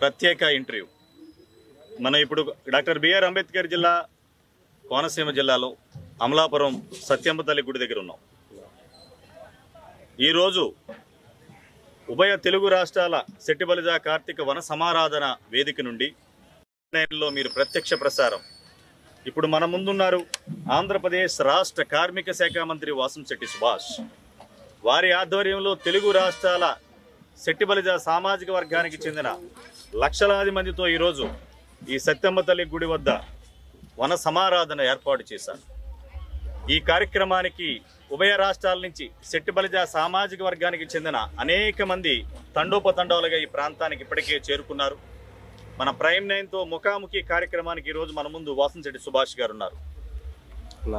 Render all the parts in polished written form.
ప్రత్యేక ఇంటర్వ్యూ. మనం ఇప్పుడు డాక్టర్ బిఆర్ అంబేద్కర్ జిల్లా కోనసీమ జిల్లాలో అమలాపురం సత్యమ్మ తల్లి గుడి దగ్గర ఉన్నాం. ఈరోజు ఉభయ తెలుగు రాష్ట్రాల సెట్టిబలిజ కార్తీక వన సమారాధన వేదిక నుండి లో మీరు ప్రత్యక్ష ప్రసారం. ఇప్పుడు మన ముందున్నారు ఆంధ్రప్రదేశ్ రాష్ట్ర కార్మిక శాఖ మంత్రి వాసంశెట్టి సుభాష్. వారి ఆధ్వర్యంలో తెలుగు రాష్ట్రాల సెట్టిబలిజ సామాజిక వర్గానికి చెందిన లక్షలాది మందితో ఈరోజు ఈ సత్యమ్మ తల్లి గుడి వద్ద వన సమారాధన ఏర్పాటు చేశారు. ఈ కార్యక్రమానికి ఉభయ రాష్ట్రాల నుంచి సెట్టిబలిజ సామాజిక వర్గానికి చెందిన అనేక మంది తండోపతండాలుగా ఈ ప్రాంతానికి ఇప్పటికే చేరుకున్నారు. మన ప్రైమ్ 9తో ముఖాముఖి కార్యక్రమానికి ఈరోజు మన ముందు వాసంశెట్టి సుభాష్ గారు ఉన్నారు.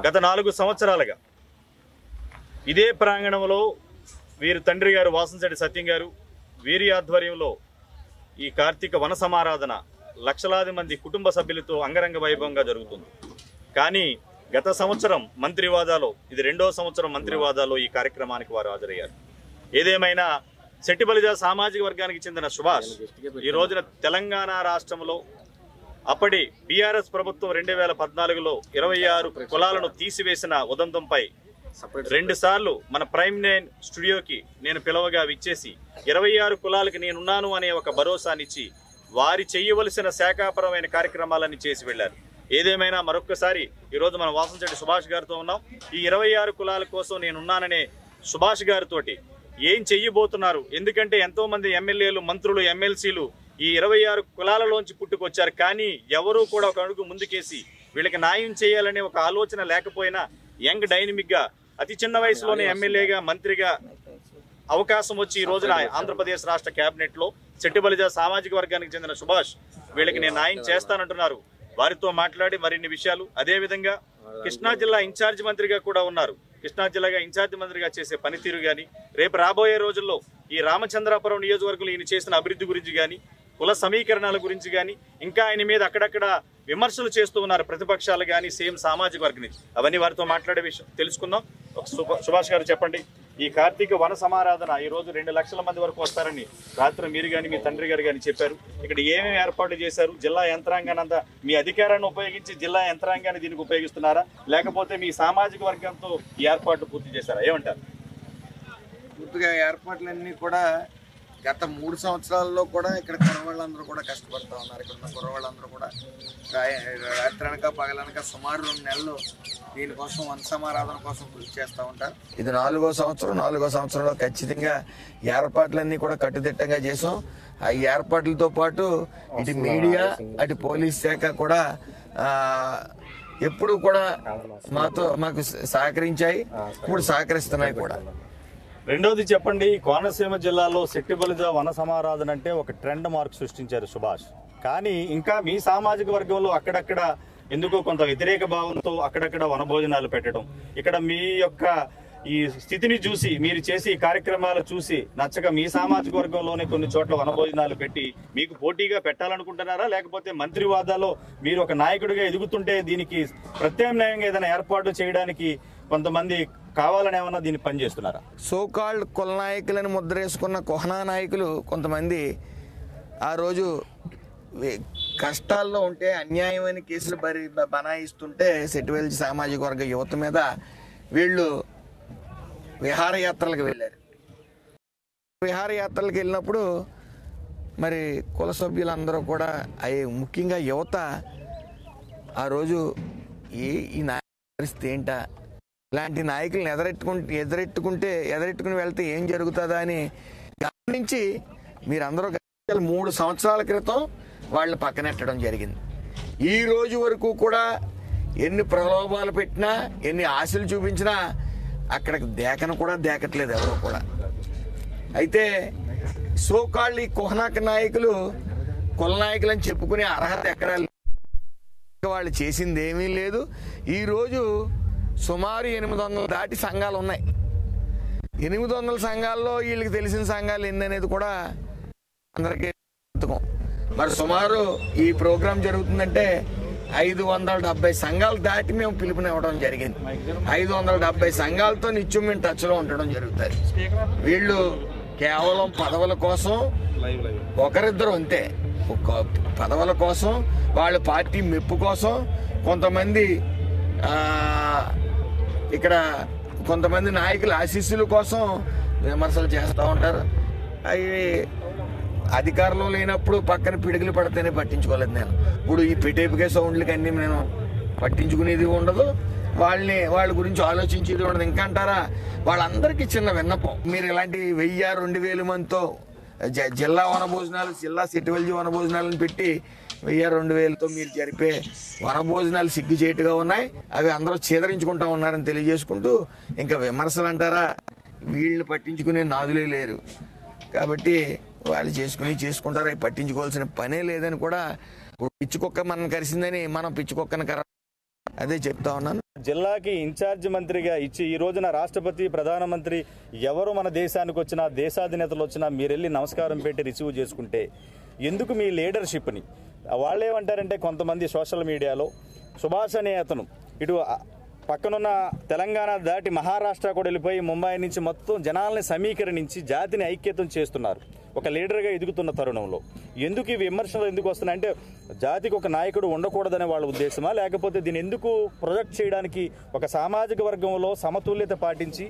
గత 4 సంవత్సరాలుగా ఇదే ప్రాంగణంలో వీరి తండ్రి గారు వాసంశెట్టి సత్యం గారు వీరి ఆధ్వర్యంలో ఈ కార్తీక వన సమారాధన లక్షలాది మంది కుటుంబ సభ్యులతో అంగరంగ వైభవంగా జరుగుతుంది. కానీ గత సంవత్సరం మంత్రివాదాలో, ఇది 2వ సంవత్సరం మంత్రివాదాలో ఈ కార్యక్రమానికి వారు హాజరయ్యారు. ఏదేమైనా సెట్టిబలిజ సామాజిక వర్గానికి చెందిన సుభాష్ ఈ రోజున తెలంగాణ రాష్ట్రంలో అప్పటి బీఆర్ఎస్ ప్రభుత్వం 2014లో 26 కులాలను తీసివేసిన ఉదంతంపై 2 సార్లు మన ప్రైమ్ 9 స్టూడియోకి నేను పిలవగా విచ్చేసి 26 కులాలకి నేనున్నాను అనే ఒక భరోసానిచ్చి వారి చేయవలసిన శాఖాపరమైన కార్యక్రమాలన్నీ చేసి వెళ్లారు. ఏదేమైనా మరొక్కసారి ఈరోజు మనం వాసంశెట్టి సుభాష్ గారితో ఉన్నాం. ఈ 26 కులాల కోసం నేనున్నాననే సుభాష్ గారితోటి ఏం చెయ్యబోతున్నారు? ఎందుకంటే ఎంతో మంది ఎమ్మెల్యేలు, మంత్రులు, ఎమ్మెల్సీలు ఈ 26 కులాలలోంచి పుట్టుకొచ్చారు. కానీ ఎవరూ కూడా ఒక అడుగు ముందుకేసి వీళ్ళకి న్యాయం చేయాలనే ఒక ఆలోచన లేకపోయినా యంగ్ డైనమిక్ గా అతి చిన్న వయసులోనే ఎమ్మెల్యేగా, మంత్రిగా అవకాశం వచ్చి ఈ రోజున ఆంధ్రప్రదేశ్ రాష్ట్ర కేబినెట్ లో సెట్టిబలిజ సామాజిక వర్గానికి చెందిన సుభాష్ వీళ్ళకి నేను న్యాయం చేస్తానంటున్నారు. వారితో మాట్లాడి మరిన్ని విషయాలు, అదేవిధంగా కృష్ణా జిల్లా ఇన్ఛార్జి మంత్రిగా కూడా ఉన్నారు. కృష్ణా జిల్లాగా ఇన్ఛార్జి మంత్రిగా చేసే పనితీరు కానీ, రేపు రాబోయే రోజుల్లో ఈ రామచంద్రాపురం నియోజకవర్గంలో ఈయన చేసిన అభివృద్ధి గురించి కానీ, కుల సమీకరణాల గురించి కానీ, ఇంకా ఆయన మీద అక్కడక్కడ విమర్శలు చేస్తూ ఉన్నారు ప్రతిపక్షాలు కానీ, సేమ్ సామాజిక వర్గం నుంచి. అవన్నీ వారితో మాట్లాడే విషయం తెలుసుకుందాం. సుభాష్ గారు చెప్పండి, ఈ కార్తీక వన సమారాధన ఈ రోజు 2 లక్షల మంది వరకు వస్తారని రాత్రి మీరు కానీ మీ తండ్రి గారు కానీ చెప్పారు. ఇక్కడ ఏమేమి ఏర్పాట్లు చేశారు? జిల్లా యంత్రాంగాన్ని అంతా మీ అధికారాన్ని ఉపయోగించి జిల్లా యంత్రాంగాన్ని దీనికి ఉపయోగిస్తున్నారా, లేకపోతే మీ సామాజిక వర్గంతో ఈ ఏర్పాట్లు పూర్తి చేశారా? ఏమంటారు? పూర్తిగా ఏర్పాట్లన్నీ కూడా గత 3 సంవత్సరాల్లో కూడా ఇక్కడ కుర్రవాళ్ళందరూ కూడా కష్టపడుతూ ఉన్నారు. ఇక్కడ ఉన్న కుర్రవాళ్ళందరూ కూడా రాత్రనక పగలనక సుమారు 2 నెలలు దీనికోసం వన సమారాధన కోసం కృషి చేస్తూ ఉంటారు. ఇది 4వ సంవత్సరం. 4వ సంవత్సరంలో ఖచ్చితంగా ఏర్పాట్లన్నీ కూడా కట్టుదిట్టంగా చేసాం. ఆ ఏర్పాట్లతో పాటు ఇటు మీడియా, అటు పోలీస్ శాఖ కూడా ఎప్పుడు కూడా మాకు సహకరించాయి, ఇప్పుడు సహకరిస్తున్నాయి కూడా. రెండోది చెప్పండి, కోనసీమ జిల్లాలో సెట్టిబలిజ వన సమారాధన అంటే ఒక ట్రెండ్ మార్క్ సృష్టించారు సుభాష్. కానీ ఇంకా మీ సామాజిక వర్గంలో అక్కడక్కడ ఎందుకో కొంత వ్యతిరేక భావంతో అక్కడక్కడ వనభోజనాలు పెట్టడం, ఇక్కడ మీ యొక్క ఈ స్థితిని చూసి, మీరు చేసి ఈ కార్యక్రమాలు చూసి నచ్చక మీ సామాజిక వర్గంలోనే కొన్ని చోట్ల వనభోజనాలు పెట్టి మీకు పోటీగా పెట్టాలనుకుంటున్నారా, లేకపోతే మంత్రివాదాలో మీరు ఒక నాయకుడిగా ఎదుగుతుంటే దీనికి ప్రత్యామ్నాయంగా ఏదైనా ఏర్పాటు చేయడానికి కొంతమంది కావాలని ఏమన్నా దీన్ని పనిచేస్తున్నారా? సోకాల్డ్ కుల నాయకులను ముద్రేసుకున్న కుహనా నాయకులు కొంతమంది ఆ రోజు కష్టాల్లో ఉంటే, అన్యాయమైన కేసులు బనాయిస్తుంటే సెట్టిబలిజ సామాజిక వర్గ యువత మీద వీళ్ళు విహారయాత్రలకు వెళ్ళారు. విహారయాత్రలకు వెళ్ళినప్పుడు మరి కుల సభ్యులందరూ కూడా ముఖ్యంగా యువత ఆ రోజు ఈ పరిస్థితి ఏంటా, ఇలాంటి నాయకులను ఎదురెట్టుకుని వెళ్తే ఏం జరుగుతుందా అని గమనించి మీరందరూ 3 సంవత్సరాల క్రితం వాళ్ళు పక్కనెట్టడం జరిగింది. ఈ రోజు వరకు కూడా ఎన్ని ప్రలోభాలు పెట్టినా, ఎన్ని ఆశలు చూపించినా అక్కడికి దేకట్లేదు ఎవరు కూడా. అయితే సోకాళ్ళు ఈ కుహనాక నాయకులు కుల నాయకులు అని చెప్పుకునే అర్హత ఎక్కడ, వాళ్ళు చేసింది ఏమీ లేదు. ఈరోజు సుమారు 800 దాటి సంఘాలు ఉన్నాయి. 800 సంఘాల్లో వీళ్ళకి తెలిసిన సంఘాలు ఎన్ని అనేది కూడా అందరికీ మరి సుమారు ఈ ప్రోగ్రాం జరుగుతుందంటే 570 సంఘాలు దాటి మేము పిలుపునివ్వడం జరిగింది. 570 సంఘాలతో నిత్యం మేము టచ్లో ఉండడం జరుగుతుంది. వీళ్ళు కేవలం పదవుల కోసం ఒకరిద్దరు అంతే, ఒక పదవుల కోసం, వాళ్ళ పార్టీ మెప్పు కోసం కొంతమంది ఇక్కడ కొంతమంది నాయకుల ఆశీస్సుల కోసం విమర్శలు చేస్తూ ఉంటారు. అవి అధికారంలో లేనప్పుడు పక్కన పిడుగులు పడితేనే పట్టించుకోలేదు నేను. ఇప్పుడు ఈ పిటేపుకే సౌండ్లకి అన్నీ నేను పట్టించుకునేది ఉండదు, వాళ్ళ గురించి ఆలోచించేది ఉండదు. ఇంకా అంటారా, వాళ్ళందరికీ చిన్న విన్నపం, మీరు ఇలాంటి 1000-2000 మందితో జిల్లా వనభోజనాలు, జిల్లా సెటివల్జీ వనభోజనాలను పెట్టి 1000-2000తో మీరు జరిపే వనభోజనాలు సిగ్గుచేటుగా ఉన్నాయి. అవి అందరూ చీదరించుకుంటా ఉన్నారని తెలియజేసుకుంటూ, ఇంకా విమర్శలు అంటారా, వీళ్ళని పట్టించుకునే నాదులే లేరు. కాబట్టి వాళ్ళు చేసుకుంటారు, అవి పట్టించుకోవాల్సిన పనే లేదని కూడా. పిచ్చుకొక్క మనం కరిసిందని మనం పిచ్చుకొక్కను అదే చెప్తా ఉన్నాను. జిల్లాకి ఇన్ఛార్జ్ మంత్రిగా ఇచ్చి ఈ రోజున రాష్ట్రపతి, ప్రధానమంత్రి ఎవరు మన దేశానికి వచ్చినా, దేశాధినేతలు వచ్చినా మీరు వెళ్ళి నమస్కారం పెట్టి రిసీవ్ చేసుకుంటే ఎందుకు మీ లీడర్షిప్ని? వాళ్ళు ఏమంటారంటే, కొంతమంది సోషల్ మీడియాలో సుభాష్ అనే అతను ఇటు పక్కనున్న తెలంగాణ దాటి మహారాష్ట్ర కూడా వెళ్ళిపోయి ముంబై నుంచి మొత్తం జనాల్ని సమీకరించి జాతిని ఐక్యతం చేస్తున్నారు. ఒక లీడర్గా ఎదుగుతున్న తరుణంలో ఎందుకు ఈ విమర్శలు ఎందుకు వస్తున్నాయి అంటే, జాతికి ఒక నాయకుడు ఉండకూడదనే వాళ్ళ ఉద్దేశమా, లేకపోతే దీన్ని ఎందుకు ప్రొజెక్ట్ చేయడానికి ఒక సామాజిక వర్గంలో సమతుల్యత పాటించి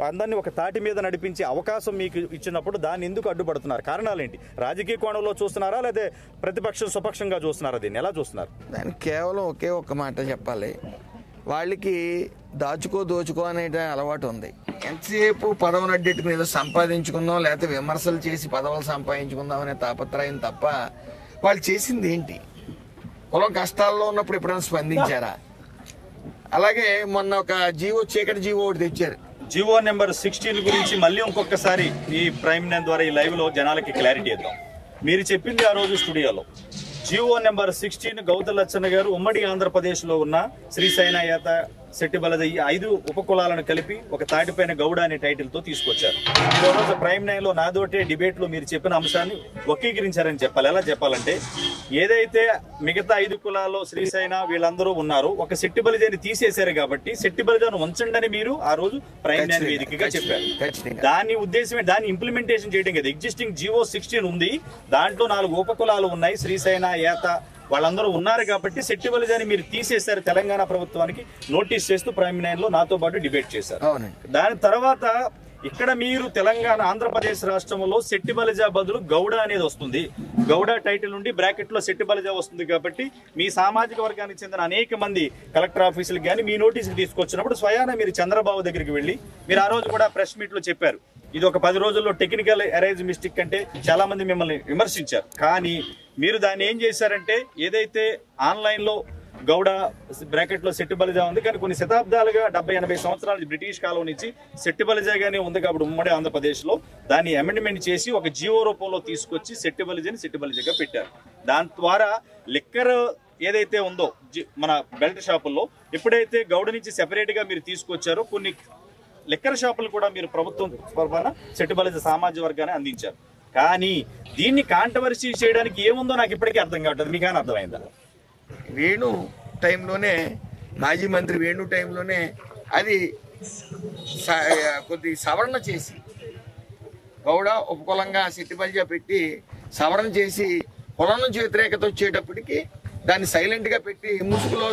అందరినీ ఒక తాటి మీద నడిపించే అవకాశం మీకు ఇచ్చినప్పుడు దాన్ని ఎందుకు అడ్డుపడుతున్నారు? కారణాలు ఏంటి? రాజకీయ కోణంలో చూస్తున్నారా, లేదా ప్రతిపక్షం స్వపక్షంగా చూస్తున్నారా? దీన్ని ఎలా చూస్తున్నారు? దానికి కేవలం ఒకే ఒక్క మాట చెప్పాలి, వాళ్ళకి దోచుకో అనే అలవాటు ఉంది. ఎంతసేపు పదవులు అడ్డెట్టు మీద సంపాదించుకుందాం, లేకపోతే విమర్శలు చేసి పదవులు సంపాదించుకుందాం అనే తాపత్రయం తప్ప వాళ్ళు చేసింది ఏంటి? పొలం కష్టాల్లో ఉన్నప్పుడు ఎప్పుడైనా స్పందించారా? అలాగే మొన్న ఒక చీకటి జీవో ఒకటి తెచ్చారు. జీవో నెంబర్ 16 గురించి మళ్ళీ ఇంకొకసారి ఈ ప్రైమ్ నైన్ ద్వారా ఈ లైవ్ లో జనాలకి క్లారిటీ ఇద్దాం. మీరు చెప్పింది ఆ రోజు స్టూడియోలో జీవో నెంబర్ 16 గౌతు లచ్చన్న గారు ఉమ్మడి ఆంధ్రప్రదేశ్ లో ఉన్న శ్రీశైన యాత శెట్టి బలజ ఈ 5 ఉపకులాలను కలిపి ఒక తాటిపైన గౌడ అనే టైటిల్ తో తీసుకొచ్చారు. ఈ రోజు ప్రైమ్ నైన్ లో నాదోటే డిబేట్ లో మీరు చెప్పిన అంశాన్ని వక్రీకరించారని చెప్పాలి. ఎలా చెప్పాలంటే, ఏదైతే మిగతా 5 కులాల్లో శ్రీశైన వీళ్ళందరూ ఉన్నారో ఒక శెట్టి బలిజని తీసేశారు కాబట్టి శెట్టి బలిజను ఉంచండి అని మీరు ఆ రోజు ప్రైమ్ నైన్ వేదికగా చెప్పారు. దాని ఉద్దేశమే దాన్ని ఇంప్లిమెంటేషన్ చేయడం కదా. ఎగ్జిస్టింగ్ జీవో 16 ఉంది, దాంట్లో 4 ఉపకులాలు ఉన్నాయి, శ్రీశైన యాత వాళ్ళందరూ ఉన్నారు కాబట్టి శెట్టి బలిజని మీరు తీసేశారు. తెలంగాణ ప్రభుత్వానికి నోటీస్ చేస్తూ ప్రైమ్ నైన్ లో నాతో పాటు డిబేట్ చేశారు. దాని తర్వాత ఇక్కడ మీరు తెలంగాణ ఆంధ్రప్రదేశ్ రాష్ట్రంలో శెట్టి బలిజ బదులు గౌడ అనేది వస్తుంది. గౌడ టైటిల్ నుండి బ్రాకెట్ లో శెట్టి బలిజ వస్తుంది కాబట్టి మీ సామాజిక వర్గానికి చెందిన అనేక మంది కలెక్టర్ ఆఫీసులకు కానీ మీ నోటీసులు తీసుకొచ్చినప్పుడు స్వయాన మీరు చంద్రబాబు దగ్గరికి వెళ్ళి మీరు ఆ రోజు కూడా ప్రెస్ మీట్ లో చెప్పారు, ఇది ఒక 10 రోజుల్లో టెక్నికల్ అరేంజ్ మిస్టేక్ అంటే చాలా మంది మిమ్మల్ని విమర్శించారు. కానీ మీరు దాన్ని ఏం చేశారంటే, ఏదైతే ఆన్లైన్ లో గౌడ బ్రాకెట్ లో శెట్టి బలిజ ఉంది, కానీ కొన్ని శతాబ్దాలుగా 70-80 సంవత్సరాలు బ్రిటిష్ కాలం నుంచి శెట్టి బలిజగానే ఉంది కాబట్టి ఉమ్మడి ఆంధ్రప్రదేశ్ లో దాన్ని అమెండ్మెంట్ చేసి ఒక జీవో రూపంలో తీసుకొచ్చి శెట్టి బలిజని శెట్టి బలిజగా పెట్టారు. దాని ద్వారా లిక్కర్ ఏదైతే ఉందో మన బెల్ట్ షాపుల్లో ఎప్పుడైతే గౌడ నుంచి సెపరేట్ గా మీరు తీసుకొచ్చారో కొన్ని లిక్కర్ షాపులు కూడా మీరు ప్రభుత్వం తరఫున శెట్టి బలిజ సామాజిక వర్గాన్ని అందించారు. కానీ దీన్ని కాంట్రవర్సీ చేయడానికి ఏముందో నాకు ఇప్పటికీ అర్థం కావట్లేదు. మీకు కానీ అర్థమైందా? వేణు టైంలోనే, మాజీ మంత్రి వేణు టైంలోనే అది కొద్ది సవరణ చేసి గౌడ ఉపకులంగా శెట్టి బలిజ పెట్టి సవరణ చేసి కులం నుంచి వ్యతిరేకత వచ్చేటప్పటికి దాన్ని సైలెంట్ గా పెట్టి ముసుగులో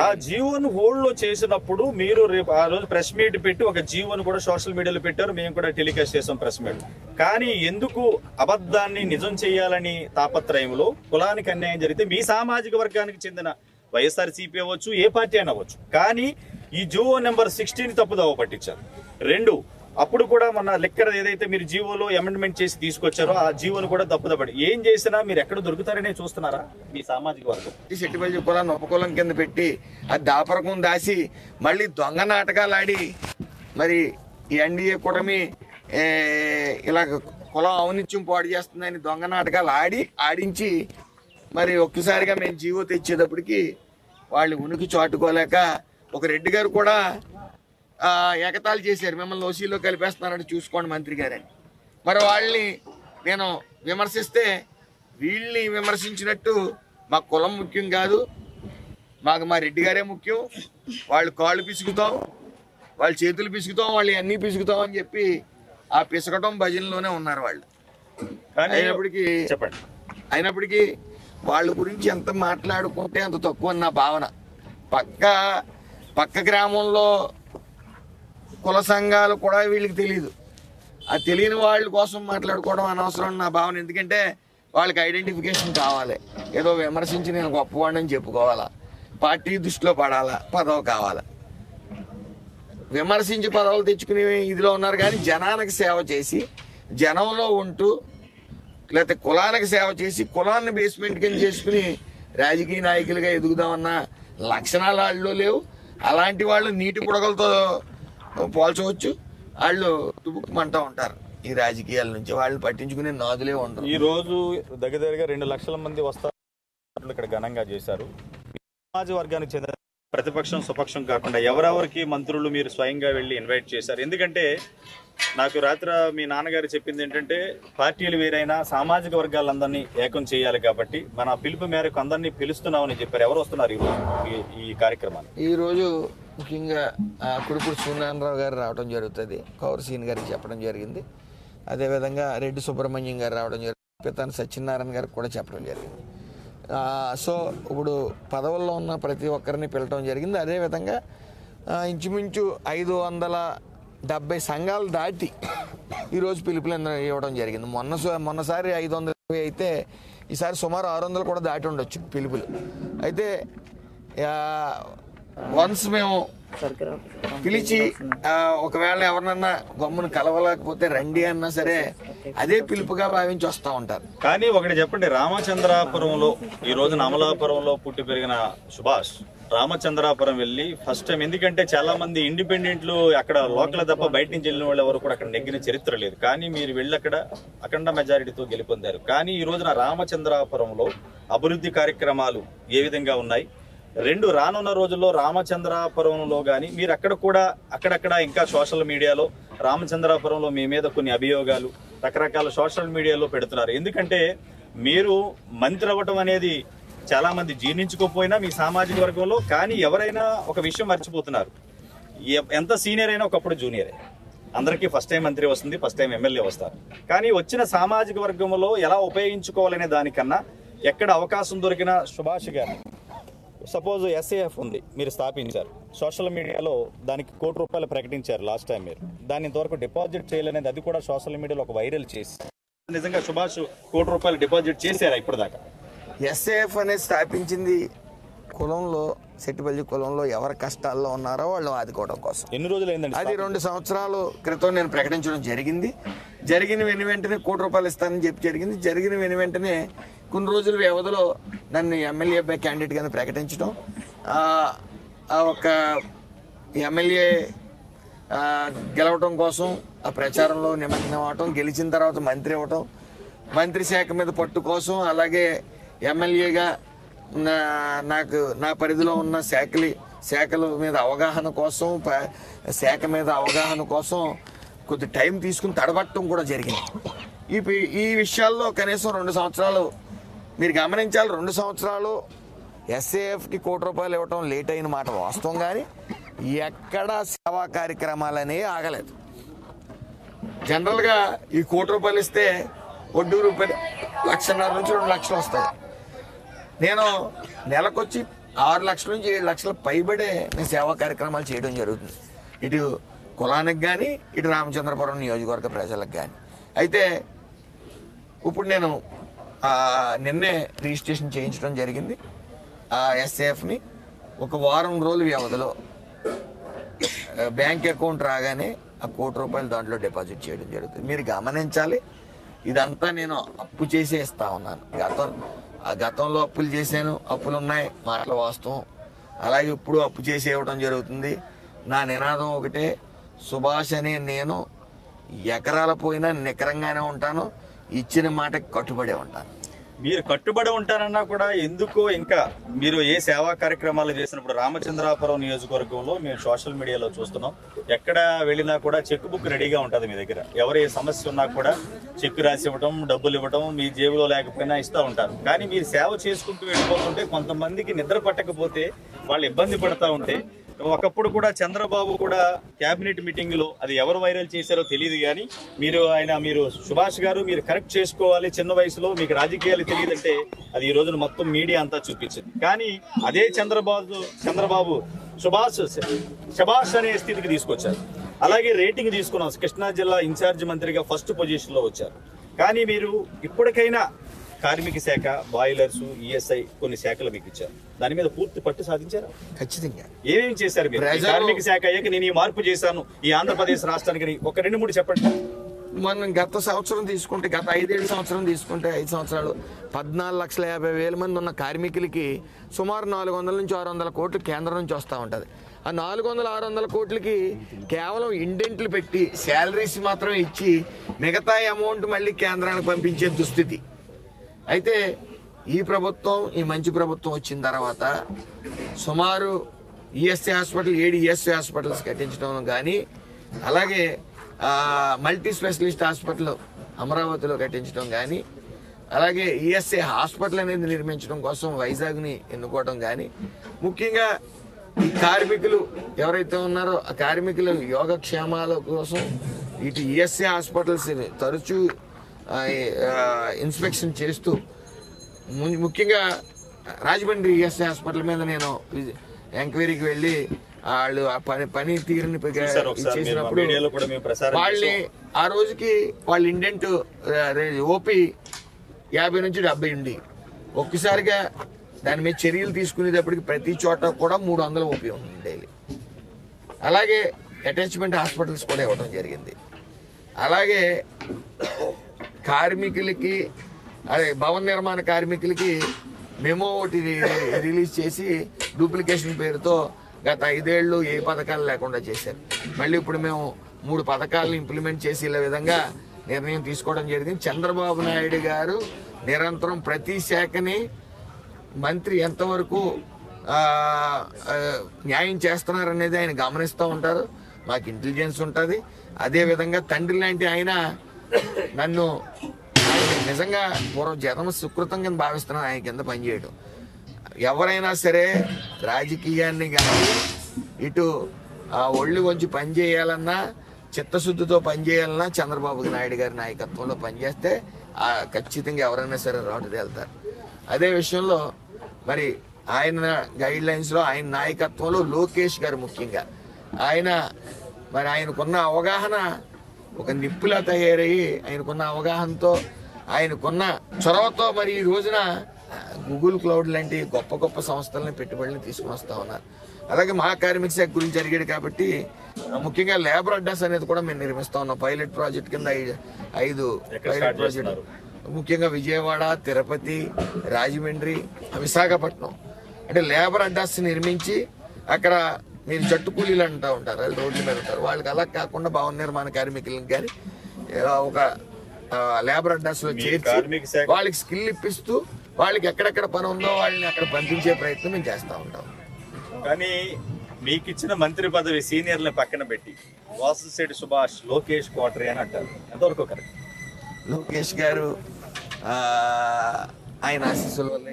ఆ జీవోను హోల్డ్ లో చేసినప్పుడు మీరు రేపు ఆ రోజు ప్రెస్ మీట్ పెట్టి ఒక జీవోను కూడా సోషల్ మీడియాలో పెట్టారు, మేము కూడా టెలికాస్ట్ చేసాం ప్రెస్ మీట్. కానీ ఎందుకు అబద్ధాన్ని నిజం చేయాలని తాపత్రయంలో కులానికి అన్యాయం జరిగితే మీ సామాజిక వర్గానికి చెందిన వైఎస్ఆర్సీపీ అవ్వచ్చు, ఏ పార్టీ అయినా అవ్వచ్చు, కానీ ఈ జీవో నెంబర్ 16 తప్పుదోవ పట్టించారు. 2 అప్పుడు కూడా మన లెక్కర్ ఏదైతే మీరు జీవోలో అమెండ్మెంట్ చేసి తీసుకొచ్చారో ఆ జీవోను కూడా తప్పుదపడి ఏం చేసినా మీరు ఎక్కడ దొరుకుతారనే చూస్తున్నారా మీ సామాజిక వర్గం? శెట్టి బలిజ కులాన్ని ఉపకులం కింద పెట్టి అది దాపరకం దాసి మళ్ళీ దొంగ నాటకాలు ఆడి మరి ఈ ఎన్డీఏ కూటమి ఇలా కులం ఔనిత్యం పాడు చేస్తుందని దొంగ నాటకాలు ఆడించి మరి ఒక్కసారిగా మేము జీవో తెచ్చేటప్పటికి వాళ్ళు ఉనికి చాటుకోలేక ఒక రెడ్డి గారు కూడా ఏకతాలు చేశారు, మిమ్మల్ని ఓసీలో కలిపేస్తున్నారని చూసుకోండి మంత్రి గారని. మరి వాళ్ళని నేను విమర్శిస్తే వీళ్ళని విమర్శించినట్టు మా కులం ముఖ్యం కాదు, మాకు మా రెడ్డి గారే ముఖ్యం, వాళ్ళు కాళ్ళు పిసుకుతాం, వాళ్ళ చేతులు పిసుకుతాం, వాళ్ళు అన్నీ పిసుకుతాం అని చెప్పి ఆ పిసకటం భజనలోనే ఉన్నారు వాళ్ళు. అయినప్పటికీ చెప్పండి, అయినప్పటికీ వాళ్ళ గురించి ఎంత మాట్లాడుకుంటే అంత తక్కువ నా భావన. పక్క గ్రామంలో కుల సంఘాలు కూడా వీళ్ళకి తెలియదు. ఆ తెలియని వాళ్ళ కోసం మాట్లాడుకోవడం అనవసరం నా భావన. ఎందుకంటే వాళ్ళకి ఐడెంటిఫికేషన్ కావాలి, ఏదో విమర్శించి నేను గొప్పవాడిని చెప్పుకోవాలా, పార్టీ దృష్టిలో పడాలా, పదవి కావాలా. విమర్శించి పదవులు తెచ్చుకునే ఇదిలో ఉన్నారు. కానీ జనానికి సేవ చేసి జనంలో ఉంటూ, లేకపోతే కులానికి సేవ చేసి కులాన్ని బేస్మెంట్ కింద చేసుకుని రాజకీయ నాయకులుగా ఎదుగుదామన్న లక్షణాలు వాళ్ళు లేవు. అలాంటి వాళ్ళు నీటి బుడగలతో పోల్చవచ్చు. వాళ్ళు తుబుక్కుమంటూ ఉంటారు ఈ రాజకీయాల నుంచి. వాళ్ళు పట్టించుకునే నాదులే ఉండరు. ఈ రోజు దగ్గరగా 2 లక్షల మంది వస్తారు ఇక్కడ ఘనంగా చేశారు. సమాజ వర్గానికి చెందిన ప్రతిపక్షం స్వపక్షం కాకుండా ఎవరెవరికి మంత్రులు మీరు స్వయంగా వెళ్ళి ఇన్వైట్ చేశారు? ఎందుకంటే నాకు రాత్రి మీ నాన్నగారు చెప్పింది ఏంటంటే పార్టీలు వేరైనా సామాజిక వర్గాలందరినీ ఏకం చేయాలి కాబట్టి మన పిలుపు మేరకు అందరినీ పిలుస్తున్నామని చెప్పారు. ఎవరు వస్తున్నారు ఈరోజు ఈ కార్యక్రమాన్ని? ఈరోజు ముఖ్యంగా కుడుపుడు సూర్యనారాయణరావు గారు రావడం జరుగుతుంది, కౌరసీన్ గారికి చెప్పడం జరిగింది. అదేవిధంగా రెడ్డి సుబ్రహ్మణ్యం గారు రావడం జరిగింది, పితాని సత్యనారాయణ గారికి కూడా చెప్పడం జరిగింది. సో ఇప్పుడు పదవుల్లో ఉన్న ప్రతి ఒక్కరిని పిలవడం జరిగింది. అదేవిధంగా ఇంచుమించు 570 సంఘాలు దాటి ఈరోజు పిలుపులు ఇవ్వడం జరిగింది. మొన్నసారి 520 అయితే ఈసారి సుమారు 600 కూడా దాటి ఉండొచ్చు పిలుపులు. అయితే వన్స్ మేము పిలిచి ఒకవేళ ఎవరినన్నా గమ్మును కలవలేకపోతే రండి అన్నా సరే అదే పిలుపుగా భావించి వస్తూ ఉంటారు. కానీ ఒకటి చెప్పండి, రామచంద్రాపురంలో ఈ రోజున అమలాపురంలో పుట్టి పెరిగిన సుభాష్ రామచంద్రాపురం వెళ్ళి ఫస్ట్ టైం, ఎందుకంటే చాలా మంది ఇండిపెండెంట్లు అక్కడ లోకల్ తప్ప బయట నుంచి వెళ్ళిన వాళ్ళు ఎవరు కూడా అక్కడ నెగ్గిన చరిత్ర లేదు. కానీ మీరు వెళ్ళి అక్కడ అఖండ మెజారిటీతో గెలుపొందారు. కానీ ఈ రోజున రామచంద్రాపురంలో అభివృద్ధి కార్యక్రమాలు ఏ విధంగా ఉన్నాయి? రానున్న రోజుల్లో రామచంద్రాపురంలో కానీ మీరు అక్కడక్కడ ఇంకా సోషల్ మీడియాలో రామచంద్రాపురంలో మీ మీద కొన్ని అభియోగాలు రకరకాల సోషల్ మీడియాలో పెడుతున్నారు. ఎందుకంటే మీరు మంత్రి అవ్వటం అనేది చాలా మంది జీర్ణించుకోకపోయినా మీ సామాజిక వర్గంలో, కానీ ఎవరైనా ఒక విషయం మర్చిపోతున్నారు, ఎంత సీనియర్ అయినా ఒకప్పుడు జూనియరే. అందరికీ ఫస్ట్ టైం మంత్రి వస్తుంది, ఫస్ట్ టైం ఎమ్మెల్యే వస్తారు. కానీ వచ్చిన సామాజిక వర్గంలో ఎలా ఉపయోగించుకోవాలనే దానికన్నా ఎక్కడ అవకాశం దొరికిన సుభాష్ గారు సపోజ్ ఎస్ఏఎఫ్ ఉంది, మీరు స్థాపించారు, సోషల్ మీడియాలో దానికి ₹1 ప్రకటించారు లాస్ట్ టైం. మీరు దాన్ని ఇంతవరకు డిపాజిట్ చేయలేనేది, అది కూడా సోషల్ మీడియాలో ఒక వైరల్ చేసి నిజంగా సుభాష్ ₹1 డిపాజిట్ చేశారా ఇప్పటిదాకా? ఎస్ఏఎఫ్ అనేది స్థాపించింది కులంలో, సెట్టిపల్లి కులంలో ఎవరు కష్టాల్లో ఉన్నారో వాళ్ళు ఆదుకోవడం కోసం. ఎన్ని రోజులు అయిందండి? అది 2 సంవత్సరాల క్రితం నేను ప్రకటించడం జరిగింది. జరిగిన వెంటనే ₹1 ఇస్తానని చెప్పి జరిగింది. జరిగిన వెంటనే కొన్ని రోజుల వ్యవధిలో నన్ను ఎమ్మెల్యే క్యాండిడేట్ గా ప్రకటించడం, ఒక ఎమ్మెల్యే గెలవటం కోసం ఆ ప్రచారంలో నిమగ్నం అవటం, గెలిచిన తర్వాత మంత్రి అవ్వటం, మంత్రి శాఖ మీద పట్టు కోసం, అలాగే ఎమ్మెల్యేగా నాకు నా పరిధిలో ఉన్న శాఖల మీద అవగాహన కోసం, శాఖ మీద అవగాహన కోసం కొద్ది టైం తీసుకుని తడబట్టడం కూడా జరిగింది. ఈ విషయాల్లో కనీసం 2 సంవత్సరాలు మీరు గమనించాలి. 2 సంవత్సరాలు ఎస్ఏఎఫ్కి ₹1 ఇవ్వటం లేట్ అయిన మాట వాస్తవం. కానీ ఎక్కడా సేవా కార్యక్రమాలనే ఆగలేదు. జనరల్గా ఈ ₹1 ఇస్తే వడ్డీ ₹1.5 నుంచి 2 లక్షలు వస్తాయి. నేను నెలకొచ్చి 6 లక్షల నుంచి 7 లక్షల పైబడే నేను సేవా కార్యక్రమాలు చేయడం జరుగుతుంది, ఇటు కులానికి కానీ ఇటు రామచంద్రపురం నియోజకవర్గ ప్రజలకు కానీ. అయితే ఇప్పుడు నేను నిన్నే రిజిస్ట్రేషన్ చేయించడం జరిగింది. ఆ ఎస్ఏఎఫ్ని ఒక వారం రోజుల వ్యవధిలో బ్యాంక్ అకౌంట్ రాగానే ఆ ₹1 దాంట్లో డిపాజిట్ చేయడం జరుగుతుంది. మీరు గమనించాలి, ఇదంతా నేను అప్పు చేసే ఇస్తా ఉన్నాను. గతంలో అప్పులు చేశాను, అప్పులు ఉన్నాయి, మాటలు వాస్తవం. అలాగే ఇప్పుడు అప్పు చేసి ఇవ్వడం జరుగుతుంది. నా నినాదం ఒకటే, సుభాష్ అనే నేను ఎకరాల పోయినా నికరంగానే ఉంటాను, ఇచ్చిన మాటకి కట్టుబడి ఉంటాను. మీరు కట్టుబడి ఉంటారన్నా కూడా ఎందుకో ఇంకా మీరు ఏ సేవా కార్యక్రమాలు చేసినప్పుడు రామచంద్రాపురం నియోజకవర్గంలో మేము సోషల్ మీడియాలో చూస్తున్నాం, ఎక్కడ వెళ్ళినా కూడా చెక్ బుక్ రెడీగా ఉంటుంది మీ దగ్గర. ఎవరు ఏ సమస్య ఉన్నా కూడా చెక్ రాసి ఇవ్వటం, డబ్బులు ఇవ్వటం, మీ జేబులో లేకపోయినా ఇస్తూ ఉంటారు. కానీ మీరు సేవ చేసుకుంటూ వెళ్ళిపోతుంటే కొంతమందికి నిద్ర పట్టకపోతే వాళ్ళు ఇబ్బంది పడుతూ ఉంటే ఒకప్పుడు కూడా చంద్రబాబు కూడా కేబినెట్ మీటింగ్ లో అది ఎవరు వైరల్ చేశారో తెలియదు కానీ మీరు సుభాష్ గారు మీరు కరెక్ట్ చేసుకోవాలి, చిన్న వయసులో మీకు రాజకీయాలు తెలియదంటే అది ఈ రోజున మొత్తం మీడియా అంతా చూపించింది. కానీ అదే చంద్రబాబు శభాష్ అనే స్థితికి తీసుకొచ్చారు. అలాగే రేటింగ్ తీసుకున్నాం, కృష్ణా జిల్లా ఇన్ఛార్జ్ మంత్రిగా ఫస్ట్ పొజిషన్ లో వచ్చారు. కానీ మీరు ఇప్పటికైనా కార్మిక శాఖ, బాయిలర్స్, ఈఎస్ఐ కొన్ని శాఖలు మీకు ఇచ్చారు, దాని మీద పూర్తి పట్టు సాధించారు. ఖచ్చితంగా ఏమేమి చేశారు మీరు? కార్మిక శాఖ అయ్యాక నేను ఈ మార్పు చేశాను ఈ ఆంధ్రప్రదేశ్ రాష్ట్రానికి, ఒక 2-3 చెప్పండి. మనం గత సంవత్సరం తీసుకుంటే, గత 5-7 సంవత్సరం తీసుకుంటే, 5 సంవత్సరాలు 14,50,000 మంది ఉన్న కార్మికులకి సుమారు 400 నుంచి 600 కోట్లు కేంద్రం నుంచి వస్తూ ఉంటుంది. ఆ 400-600 కోట్లకి కేవలం ఇండెంట్లు పెట్టి శాలరీస్ మాత్రమే ఇచ్చి మిగతా అమౌంట్ మళ్ళీ కేంద్రానికి పంపించే దుస్థితి. అయితే ఈ ప్రభుత్వం, ఈ మంచి ప్రభుత్వం వచ్చిన తర్వాత సుమారు ఈఎస్ఐ హాస్పిటల్ 7 ఈఎస్ఐ హాస్పిటల్స్ కట్టించడం కానీ, అలాగే మల్టీ స్పెషలిస్ట్ హాస్పిటల్ అమరావతిలో కట్టించడం కానీ, అలాగే ఈఎస్ఐ హాస్పిటల్ అనేది నిర్మించడం కోసం వైజాగ్ని ఎన్నుకోవడం కానీ, ముఖ్యంగా ఈ కార్మికులు ఎవరైతే ఉన్నారో ఆ కార్మికుల యోగక్షేమాల కోసం ఇటు ఈఎస్ఐ హాస్పిటల్స్ తరచూ ఇన్స్పెక్షన్ చేస్తూ, ముఖ్యంగా రాజమండ్రి ఈఎస్ఐ హాస్పిటల్ మీద నేను ఎంక్వైరీకి వెళ్ళి వాళ్ళు ఆ పని తీరుని చేసినప్పుడు వాళ్ళని ఆ రోజుకి వాళ్ళ ఇండెంట్ ఓపీ 50 నుంచి 70 ఉంది. ఒక్కసారిగా దాని మీద చర్యలు తీసుకునేటప్పటికి ప్రతి చోట కూడా 300 ఓపీ ఉంది డైలీ. అలాగే అటాచ్మెంట్ హాస్పిటల్స్ కూడా ఇవ్వడం జరిగింది. అలాగే కార్మికులకి, అదే భవన నిర్మాణ కార్మికులకి మెమో ఒకటి రిలీజ్ చేసి డూప్లికేషన్ పేరుతో గత 5 ఏళ్ళు ఏ పథకాలు లేకుండా చేశారు. మళ్ళీ ఇప్పుడు మేము 3 పథకాలను ఇంప్లిమెంట్ చేసి ఇలా విధంగా నిర్ణయం తీసుకోవడం జరిగింది. చంద్రబాబు నాయుడు గారు నిరంతరం ప్రతి శాఖని మంత్రి ఎంతవరకు న్యాయం చేస్తున్నారనేది ఆయన గమనిస్తూ ఉంటారు. మాకు ఇంటెలిజెన్స్ ఉంటుంది. అదేవిధంగా తండ్రి లాంటి ఆయన నన్ను నిజంగా జన్మ సుకృతం కింద భావిస్తున్నాను ఆయన కింద పనిచేయడం. ఎవరైనా సరే రాజకీయాన్ని కానీ ఇటు ఒళ్ళు కొంచెం పనిచేయాలన్నా, చిత్తశుద్ధితో పనిచేయాలన్నా చంద్రబాబు నాయుడు గారి నాయకత్వంలో పనిచేస్తే ఖచ్చితంగా ఎవరైనా సరే రోడ్డు తేలుతారు. అదే విషయంలో మరి ఆయన గైడ్ లైన్స్లో, ఆయన నాయకత్వంలో లోకేష్ గారు ముఖ్యంగా ఆయనకున్న అవగాహన ఒక నిప్పులా తయారయ్యి, ఆయనకున్న అవగాహనతో, ఆయనకున్న చొరవతో మరి ఈ రోజున గూగుల్ క్లౌడ్ లాంటి గొప్ప గొప్ప సంస్థలని పెట్టుబడులను తీసుకుని వస్తూ ఉన్నారు. అలాగే మా కార్మిక శాఖ గురించి జరిగాడు కాబట్టి ముఖ్యంగా లేబర్ అడ్డాస్ అనేది కూడా మేము నిర్మిస్తా ఉన్నాం. పైలట్ ప్రాజెక్ట్ కింద 5 పైలట్ ప్రాజెక్టు, ముఖ్యంగా విజయవాడ, తిరుపతి, రాజమండ్రి, విశాఖపట్నం అంటే లేబర్ అడ్డాస్ నిర్మించి అక్కడ మీరు జట్టు కూలీలు అంటూ ఉంటారు, వాళ్ళు రోడ్ల మీద ఉంటారు. వాళ్ళకి అలా కాకుండా భవన నిర్మాణ కార్మికులకు కానీ ఒక లేబర్ అడ్డాస్లో చేర్చి వాళ్ళకి స్కిల్ ఇప్పిస్తూ వాళ్ళకి ఎక్కడెక్కడ పని ఉందో వాళ్ళని అక్కడ పంపించే ప్రయత్నం మేము చేస్తూ ఉంటాం. కానీ మీకు ఇచ్చిన మంత్రి పదవి సీనియర్లను పక్కన పెట్టి వాసుశెట్టి సుభాష్ లోకేష్ కోటరీ అని అంటారు, ఎంతవరకు కరెక్ట్? లోకేష్ గారు ఆయన ఆశీస్సుల వల్ల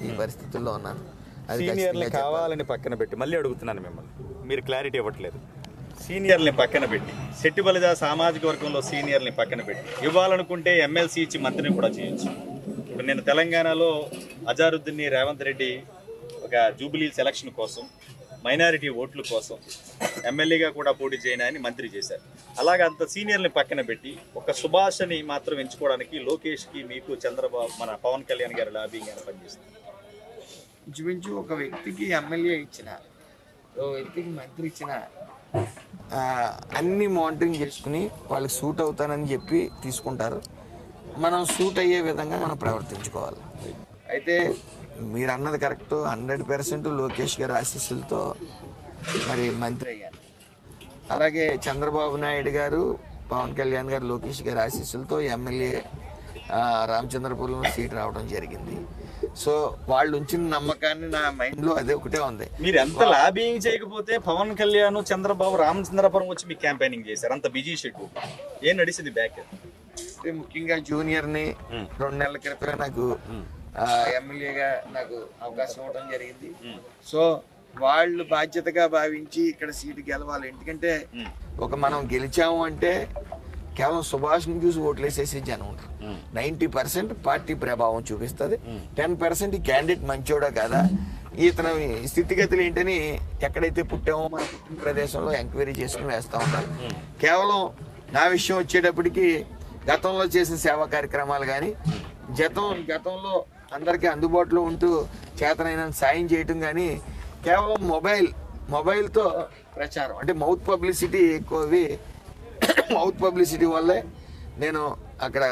ఈ పరిస్థితుల్లో ఉన్నారు. సీనియర్ని కావాలని పక్కన పెట్టి మళ్ళీ అడుగుతున్నాను మిమ్మల్ని, మీరు క్లారిటీ ఇవ్వట్లేదు. సీనియర్ని పక్కన పెట్టి, శెట్టి బలిజ సామాజిక వర్గంలో సీనియర్ని పక్కన పెట్టి ఇవ్వాలనుకుంటే ఎమ్మెల్సీ ఇచ్చి మంత్రిని కూడా చేయొచ్చు. ఇప్పుడు నేను తెలంగాణలో అజారుద్దీన్ని రేవంత్ రెడ్డి ఒక జూబిలీ సెలక్షన్ కోసం, మైనారిటీ ఓట్ల కోసం ఎమ్మెల్యేగా కూడా పోటీ చేయనని మంత్రి చేశారు. అలాగే అంత సీనియర్ని పక్కన పెట్టి ఒక సుభాష్ని మాత్రం ఎంచుకోవడానికి లోకేష్కి మీకు చంద్రబాబు మన పవన్ కళ్యాణ్ గారి లాబింగ్ అని పనిచేస్తుంది. ఇంచుమించు ఒక వ్యక్తికి ఎమ్మెల్యే ఇచ్చిన, ఒక వ్యక్తికి మంత్రి ఇచ్చిన అన్ని మానిటరింగ్ చేసుకుని వాళ్ళకి సూట్ అవుతానని చెప్పి తీసుకుంటారు. మనం సూట్ అయ్యే విధంగా మనం ప్రవర్తించుకోవాలి. అయితే మీరు అన్నది కరెక్ట్, 100% లోకేష్ గారి ఆశీస్సులతో మరి మంత్రి అయ్యారు. అలాగే చంద్రబాబు నాయుడు గారు, పవన్ కళ్యాణ్ గారు, లోకేష్ గారి ఆశీస్సులతో ఎమ్మెల్యే రామచంద్రపురంలో సీట్ రావడం జరిగింది. సో వాళ్ళు ఉంచిన నమ్మకాన్ని నా మైండ్లో అదే ఒకటే ఉంది. మీరు ఎంత లాబింగ్ చేయకపోతే పవన్ కళ్యాణ్, చంద్రబాబు రామచంద్రపురం వచ్చి మీకు క్యాంపెయినింగ్ చేశారు, అంత బిజీ షెడ్యూల్ ఏం నడిచింది బ్యాక్? ముఖ్యంగా జూనియర్ని 2 నెలల క్రితమే నాకు ఎమ్మెల్యేగా నాకు అవకాశం ఇవ్వడం జరిగింది. సో వాళ్ళు బాధ్యతగా భావించి ఇక్కడ సీటు గెలవాలి. ఎందుకంటే ఒక మనం గెలిచాము అంటే కేవలం సుభాష్ని చూసి ఓట్లేసేసి జనం ఉంటారు. 90% పార్టీ ప్రభావం చూపిస్తుంది. 10% ఈ క్యాండిడేట్ మంచోడా కదా, ఇతని స్థితిగతులు ఏంటని ఎక్కడైతే పుట్టామో మన పుట్టిన ప్రదేశంలో ఎంక్వైరీ చేసుకుని వేస్తూ ఉంటారు. కేవలం నా విషయం వచ్చేటప్పటికి గతంలో చేసిన సేవా కార్యక్రమాలు కానీ గతంలో అందరికీ అందుబాటులో ఉంటూ చేతనైన సాయం చేయటం కానీ కేవలం మొబైల్తో ప్రచారం అంటే మౌత్ పబ్లిసిటీ ఎక్కువవి. మౌత్ పబ్లిసిటీ వల్లే నేను అక్కడ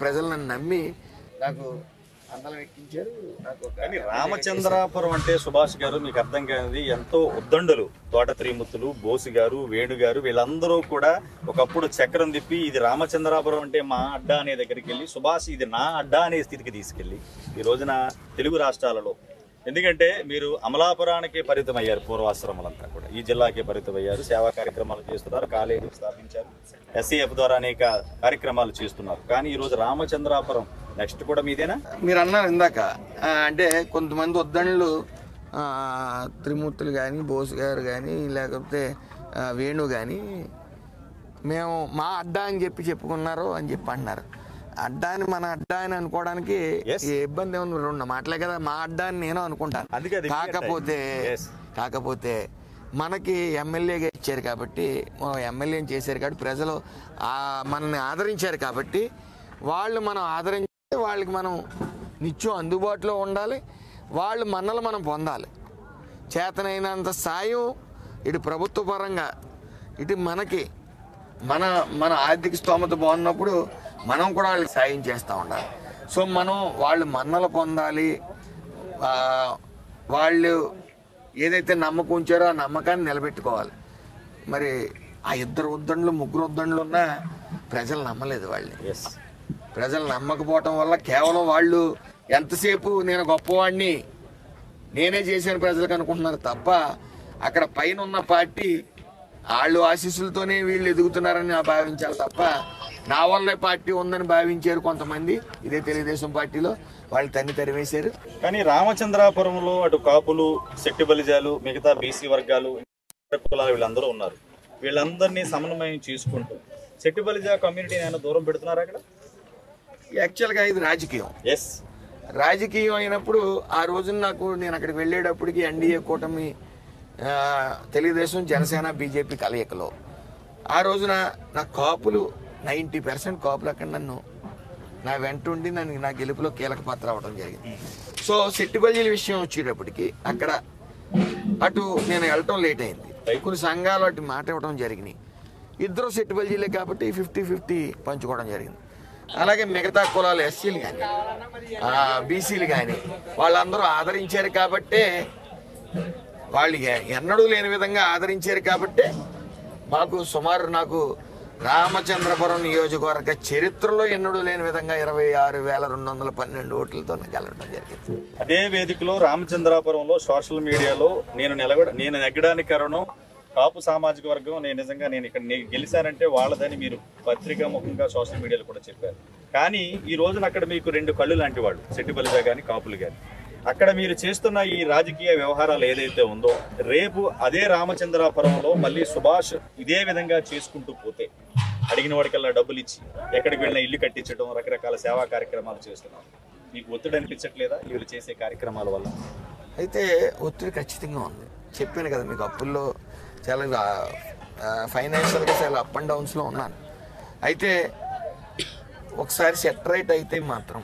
ప్రజలు నన్ను నమ్మి నాకు అందరం ఎక్కించారు. కానీ రామచంద్రాపురం అంటే సుభాష్ గారు మీకు అర్థం కానిది, ఎంతో ఉద్దండులు తోట త్రిమూర్తులు, బోసు గారు, వేణు గారు వీళ్ళందరూ కూడా ఒకప్పుడు చక్రం తిప్పి ఇది రామచంద్రాపురం అంటే మా అడ్డా అనే దగ్గరికి వెళ్ళి సుభాష్ ఇది నా అడ్డా అనే స్థితికి తీసుకెళ్ళి ఈ రోజున తెలుగు రాష్ట్రాలలో, ఎందుకంటే మీరు అమలాపురానికే పరిమితం అయ్యారు, పూర్వాశ్రమాలంతా కూడా ఈ జిల్లాకే పరిమితం అయ్యారు, సేవా కార్యక్రమాలు చేస్తున్నారు, కాలేజీలు స్థాపించారు, SCF ద్వారా అనేక కార్యక్రమాలు చేస్తున్నారు. కానీ ఈరోజు రామచంద్రాపురం నెక్స్ట్ కూడా మీదేనా? మీరు అన్నారు ఇందాక, అంటే కొంతమంది ఉద్దండులు త్రిమూర్తులు కానీ బోసు గారు కానీ లేకపోతే వేణు కానీ మేము మా అడ్డా అని చెప్పుకున్నారు అని చెప్పి అంటున్నారు. అడ్డాని మన అడ్డా అని అనుకోవడానికి ఇబ్బంది ఏమన్నా, రెండు మాటలే కదా, మా అడ్డా అని నేను అనుకుంటాను. కాకపోతే మనకి ఎమ్మెల్యేగా ఇచ్చారు కాబట్టి, ఎమ్మెల్యేని చేశారు కాబట్టి, ప్రజలు మనల్ని ఆదరించారు కాబట్టి వాళ్ళు మనం ఆదరించి వాళ్ళకి మనం నిత్యం అందుబాటులో ఉండాలి, వాళ్ళు మనల్ని మనం పొందాలి. చేతనైనంత సాయం ఇటు ప్రభుత్వ పరంగా ఇటు మనకి మన ఆర్థిక స్తోమత బాగున్నప్పుడు మనం కూడా వాళ్ళకి సాయం చేస్తూ ఉండాలి. సో వాళ్ళు మన్నలు పొందాలి, వాళ్ళు ఏదైతే నమ్మకం ఉంచారో ఆ నమ్మకాన్ని నిలబెట్టుకోవాలి. మరి ఆ ముగ్గురు ఉద్దండులు ఉన్నా ప్రజలు నమ్మలేదు వాళ్ళని. ప్రజలు నమ్మకపోవటం వల్ల కేవలం వాళ్ళు ఎంతసేపు నేను గొప్పవాడిని నేనే చేశాను ప్రజలకు అనుకుంటున్నారు తప్ప అక్కడ పైన ఉన్న పార్టీ వాళ్ళు ఆశీస్సులతోనే వీళ్ళు ఎదుగుతున్నారని భావించాలి తప్ప నా వల్లే పార్టీ ఉందని భావించారు కొంతమంది. ఇదే తెలుగుదేశం పార్టీలో వాళ్ళు తరివేశారు. కానీ రామచంద్రాపురంలో అటు కాపులు, శెట్టి బలిజాలు, మిగతా బీసీ వర్గాలు, కులాలు వీళ్ళందరూ ఉన్నారు. వీళ్ళందరినీ సమన్వయం చేసుకుంటూ శెట్టి బలిజా కమ్యూనిటీని ఏమైనా దూరం పెడుతున్నారు అక్కడ? యాక్చువల్గా ఇది రాజకీయం అయినప్పుడు ఆ రోజున నేను అక్కడికి వెళ్ళేటప్పటికి ఎన్డీఏ కూటమి తెలుగుదేశం, జనసేన, బీజేపీ కలయికలో ఆ రోజున నా కాపులు 90% కాపులు అక్కడ నా వెంట ఉండి నా గెలుపులో కీలక పాత్ర అవ్వడం జరిగింది. సో శెట్టి బలిజీల విషయం వచ్చేటప్పటికి అక్కడ అటు నేను వెళ్ళటం లేట్ అయింది. కొన్ని సంఘాలు అటు మాట ఇవ్వడం జరిగినాయి. ఇద్దరు శెట్టి బలిజీలే కాబట్టి 50-50 పంచుకోవడం జరిగింది. అలాగే మిగతా కులాలు ఎస్సీలు కానీ బీసీలు కానీ వాళ్ళందరూ ఆదరించారు కాబట్టే, వాళ్ళు ఎన్నడూ లేని విధంగా ఆదరించారు కాబట్టే నాకు రామచంద్రపురం నియోజకవర్గ చరిత్రలో ఎన్నడూ లేని విధంగా 26,212 ఓట్లతో గెలవడం జరిగింది. అదే వేదికలో రామచంద్రాపురంలో సోషల్ మీడియాలో నేను నెగ్గడానికి కారణం కాపు సామాజిక వర్గం, నేను ఇక్కడ గెలిచానంటే వాళ్ళదని మీరు పత్రికా ముఖంగా సోషల్ మీడియాలో కూడా చెప్పారు. కానీ ఈ రోజున అక్కడ మీకు రెండు కళ్ళు లాంటి వాళ్ళు శెట్టి బలిజా కానీ కాపులు కానీ, అక్కడ మీరు చేస్తున్న ఈ రాజకీయ వ్యవహారాలు ఏదైతే ఉందో రేపు అదే రామచంద్రాపురంలో మళ్ళీ సుభాష్ ఇదే విధంగా చేసుకుంటూ పోతే అడిగిన వాడికల్లా డబ్బులు ఇచ్చి ఎక్కడికి వెళ్ళినా ఇల్లు కట్టించడం, రకరకాల సేవా కార్యక్రమాలు చేస్తున్నారు. మీకు ఒత్తిడి అనిపించట్లేదా వీళ్ళు చేసే కార్యక్రమాల వల్ల? అయితే ఒత్తిడి ఖచ్చితంగా ఉంది. చెప్పాను కదా మీకు, అప్పుల్లో చాలా ఫైనాన్షియల్గా చాలా అప్ అండ్ డౌన్స్లో ఉన్నాను. అయితే ఒకసారి సెట్ రైట్ అయితే మాత్రం,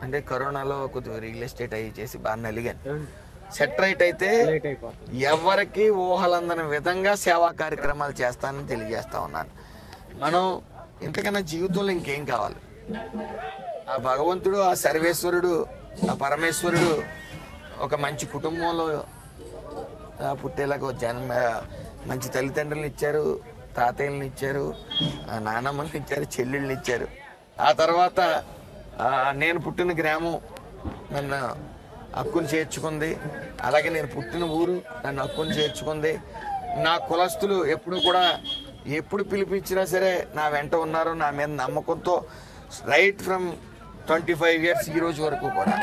అంటే కరోనాలో కొద్దిగా రియల్ ఎస్టేట్ అయ్యి చేసి బాగా నలిగాను. సెట్ రైట్ అయితే ఎవరికి ఊహలందని విధంగా సేవా కార్యక్రమాలు చేస్తానని తెలియజేస్తా ఉన్నాను. మనం ఇంతకన్నా జీవితంలో ఇంకేం కావాలి? ఆ భగవంతుడు, ఆ సర్వేశ్వరుడు, ఆ పరమేశ్వరుడు ఒక మంచి కుటుంబంలో పుట్టేలాగా మంచి తల్లిదండ్రులను ఇచ్చారు, తాతయ్యలను ఇచ్చారు, నానమ్మని ఇచ్చారు, చెల్లెళ్ళని ఇచ్చారు. ఆ తర్వాత నేను పుట్టిన గ్రామం నన్ను హక్కును చేర్చుకుంది. అలాగే నేను పుట్టిన ఊరు నన్ను హక్కును చేర్చుకుంది. నా కులస్తులు ఎప్పుడు పిలిపించినా సరే నా వెంట ఉన్నారు. నా మీద నమ్మకంతో రైట్ ఫ్రమ్ 25 years ఈ రోజు వరకు కూడా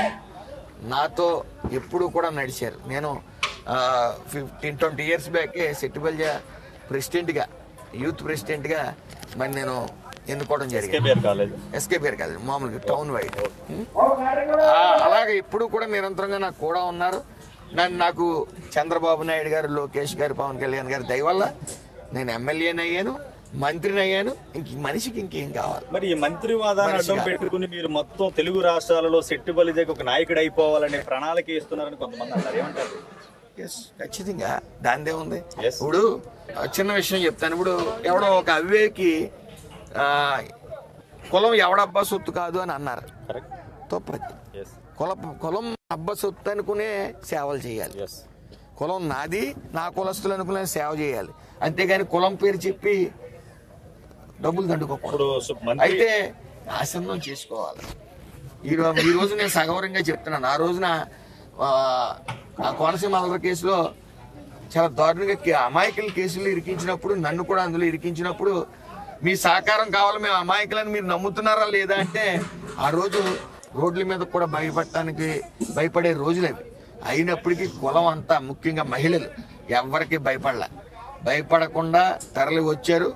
నాతో ఎప్పుడు కూడా నడిచారు. నేను 15-20 ఇయర్స్ బ్యాకే సెట్టిబల్జ ప్రెసిడెంట్గా, యూత్ ప్రెసిడెంట్గా మరి నేను ఎన్నుకోవడం జరిగింది. ఎస్కేపీఆర్ కాలేజ్ మామూలుగా టౌన్ వైడ్. అలాగే ఎప్పుడు కూడా నిరంతరంగా నాకు కూడా ఉన్నారు. నాకు చంద్రబాబు నాయుడు గారు, లోకేష్ గారు, పవన్ కళ్యాణ్ గారు దయ వల్ల నేను ఎమ్మెల్యేని అయ్యాను, మంత్రిని అయ్యాను. మనిషికి ఇంకేం కావాలి? మరి ఈ మంత్రి వాదాన్ని అడ్డం పెట్టుకుని మీరు మొత్తం తెలుగు రాష్ట్రాలలో సెట్టిబలిజకి ఒక నాయకుడు అయిపోవాలనే ప్రణాళిక ఇస్తున్నారని కొంతమంది అంటారు, ఏమంటారు? ఎస్, ఖచ్చితంగా దానిదే ఉంది. ఇప్పుడు చిన్న విషయం చెప్తాను. ఇప్పుడు ఎవడో ఒక అవివేకి కులం ఎవడబ్బా సొత్తు కాదు అని అన్నారు. తప్పది. కులం అబ్బా సొత్తు అనుకునే సేవలు చేయాలి. కులం నాది, నా కులస్తులు అనుకునే సేవ చేయాలి. అంతేగాని కులం పేరు చెప్పి డబ్బులు దండుకోకూడదు. అయితే ఆసనం చేసుకోవాలి. ఈ రోజు నేను సగౌరవంగా చెప్తున్నాను. ఆ రోజున ఆ కోనసీమ అల్లరి కేసులో చాలా దారుణంగా అమాయకుల కేసులు ఇరికించినప్పుడు, నన్ను కూడా అందులో ఇరికించినప్పుడు మీ సహకారం కావాలి, మేము అమాయకులని మీరు నమ్ముతున్నారా లేదా అంటే ఆ రోజు రోడ్ల మీద కూడా భయపడే రోజులు అవి. అయినప్పటికీ కులం అంతా, ముఖ్యంగా మహిళలు ఎవరికి భయపడకుండా తరలి వచ్చారు.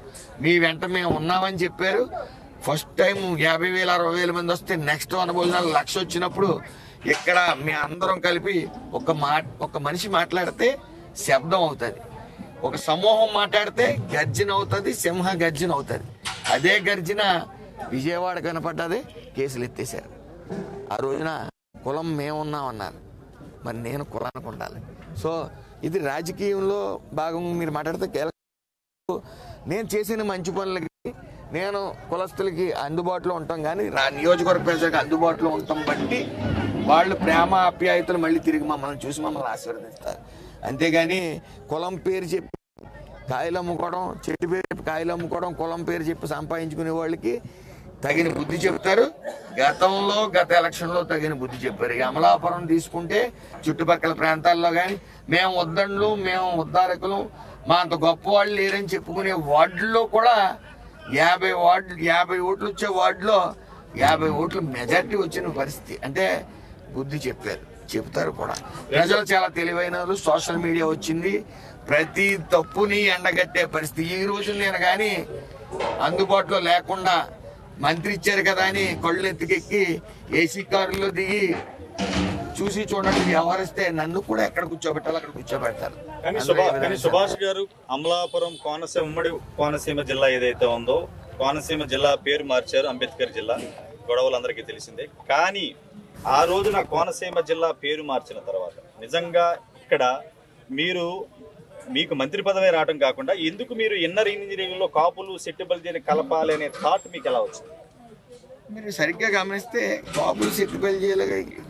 మీ వెంట మేము ఉన్నామని చెప్పారు. ఫస్ట్ టైం 50,000 60,000 మంది వస్తే నెక్స్ట్ వనభోజనాలు 1,00,000 వచ్చినప్పుడు ఇక్కడ మీ అందరం కలిపి ఒక మనిషి మాట్లాడితే శబ్దం అవుతుంది, ఒక సమూహం మాట్లాడితే గర్జన అవుతుంది, సింహ గర్జన అవుతుంది. అదే గర్జన విజయవాడ కనపడ్డది, కేసులు ఎత్తేసారు. ఆ రోజున కులం మేమున్నామన్నారు. మరి నేను కులానికి ఉండాలి. సో ఇది రాజకీయంలో భాగంగా మీరు మాట్లాడితే నేను చేసిన మంచి పనులకి నేను కులస్తులకి అందుబాటులో ఉంటాం, కానీ నియోజకవర్గ ప్రజలకు అందుబాటులో ఉంటాం బట్టి వాళ్ళు ప్రేమ ఆప్యాయతలు మళ్ళీ తిరిగి మమ్మల్ని చూసి మమ్మల్ని ఆశీర్వదిస్తారు. అంతేగాని కులం పేరు చెప్పి కాయలు అమ్ముకోవడం, చెట్టు పేరు చెప్పి కాయలు అమ్ముకోవడం, కులం పేరు చెప్పి సంపాదించుకునే వాళ్ళకి తగిన బుద్ధి చెప్తారు. గత ఎలక్షన్లో తగిన బుద్ధి చెప్పారు. అమలాపురం తీసుకుంటే చుట్టుపక్కల ప్రాంతాల్లో కానీ మేము ఉద్దండ్లు, మేము ఉద్దారకులు, మా అంత గొప్ప వాళ్ళు లేరని చెప్పుకునే వార్డుల్లో కూడా 50 ఓట్లు వచ్చే వార్డులో 50 ఓట్లు మెజార్టీ వచ్చిన పరిస్థితి. అంటే బుద్ధి చెప్తారు కూడా. ప్రజలు చాలా తెలివైన వాళ్ళు. సోషల్ మీడియా వచ్చింది, ప్రతి తప్పుని ఎండగట్టే పరిస్థితి. ఈ రోజు నేను కానీ అందుబాటులో లేకుండా మంత్రి ఇచ్చారు కదా అని కళ్ళు ఎత్తికెక్కి ఏసీ కారులో దిగి చూసి చూడండి వ్యవహరిస్తే నన్ను కూడా ఎక్కడ కూర్చోబెట్టాలో అక్కడ కూర్చోబెడతారు. కానీ సుభాష్ గారు అమలాపురం ఉమ్మడి కోనసీమ జిల్లా ఏదైతే ఉందో, కోనసీమ జిల్లా పేరు మార్చారు, అంబేద్కర్ జిల్లా. గొడవలు అందరికీ తెలిసిందే. కానీ ఆ రోజున కోనసీమ జిల్లా పేరు మార్చిన తర్వాత నిజంగా ఇక్కడ మీకు మంత్రి పదవి రావడం కాకుండా ఎందుకు మీరు ఇన్నర్ ఇంజనీరింగ్ లో కాపులు సెట్టిబల్జీని కలపాలి అనే థాట్ మీకు ఎలా వచ్చింది? మీరు సరిగ్గా గమనిస్తే కాపులు సెట్టిబల్జీలు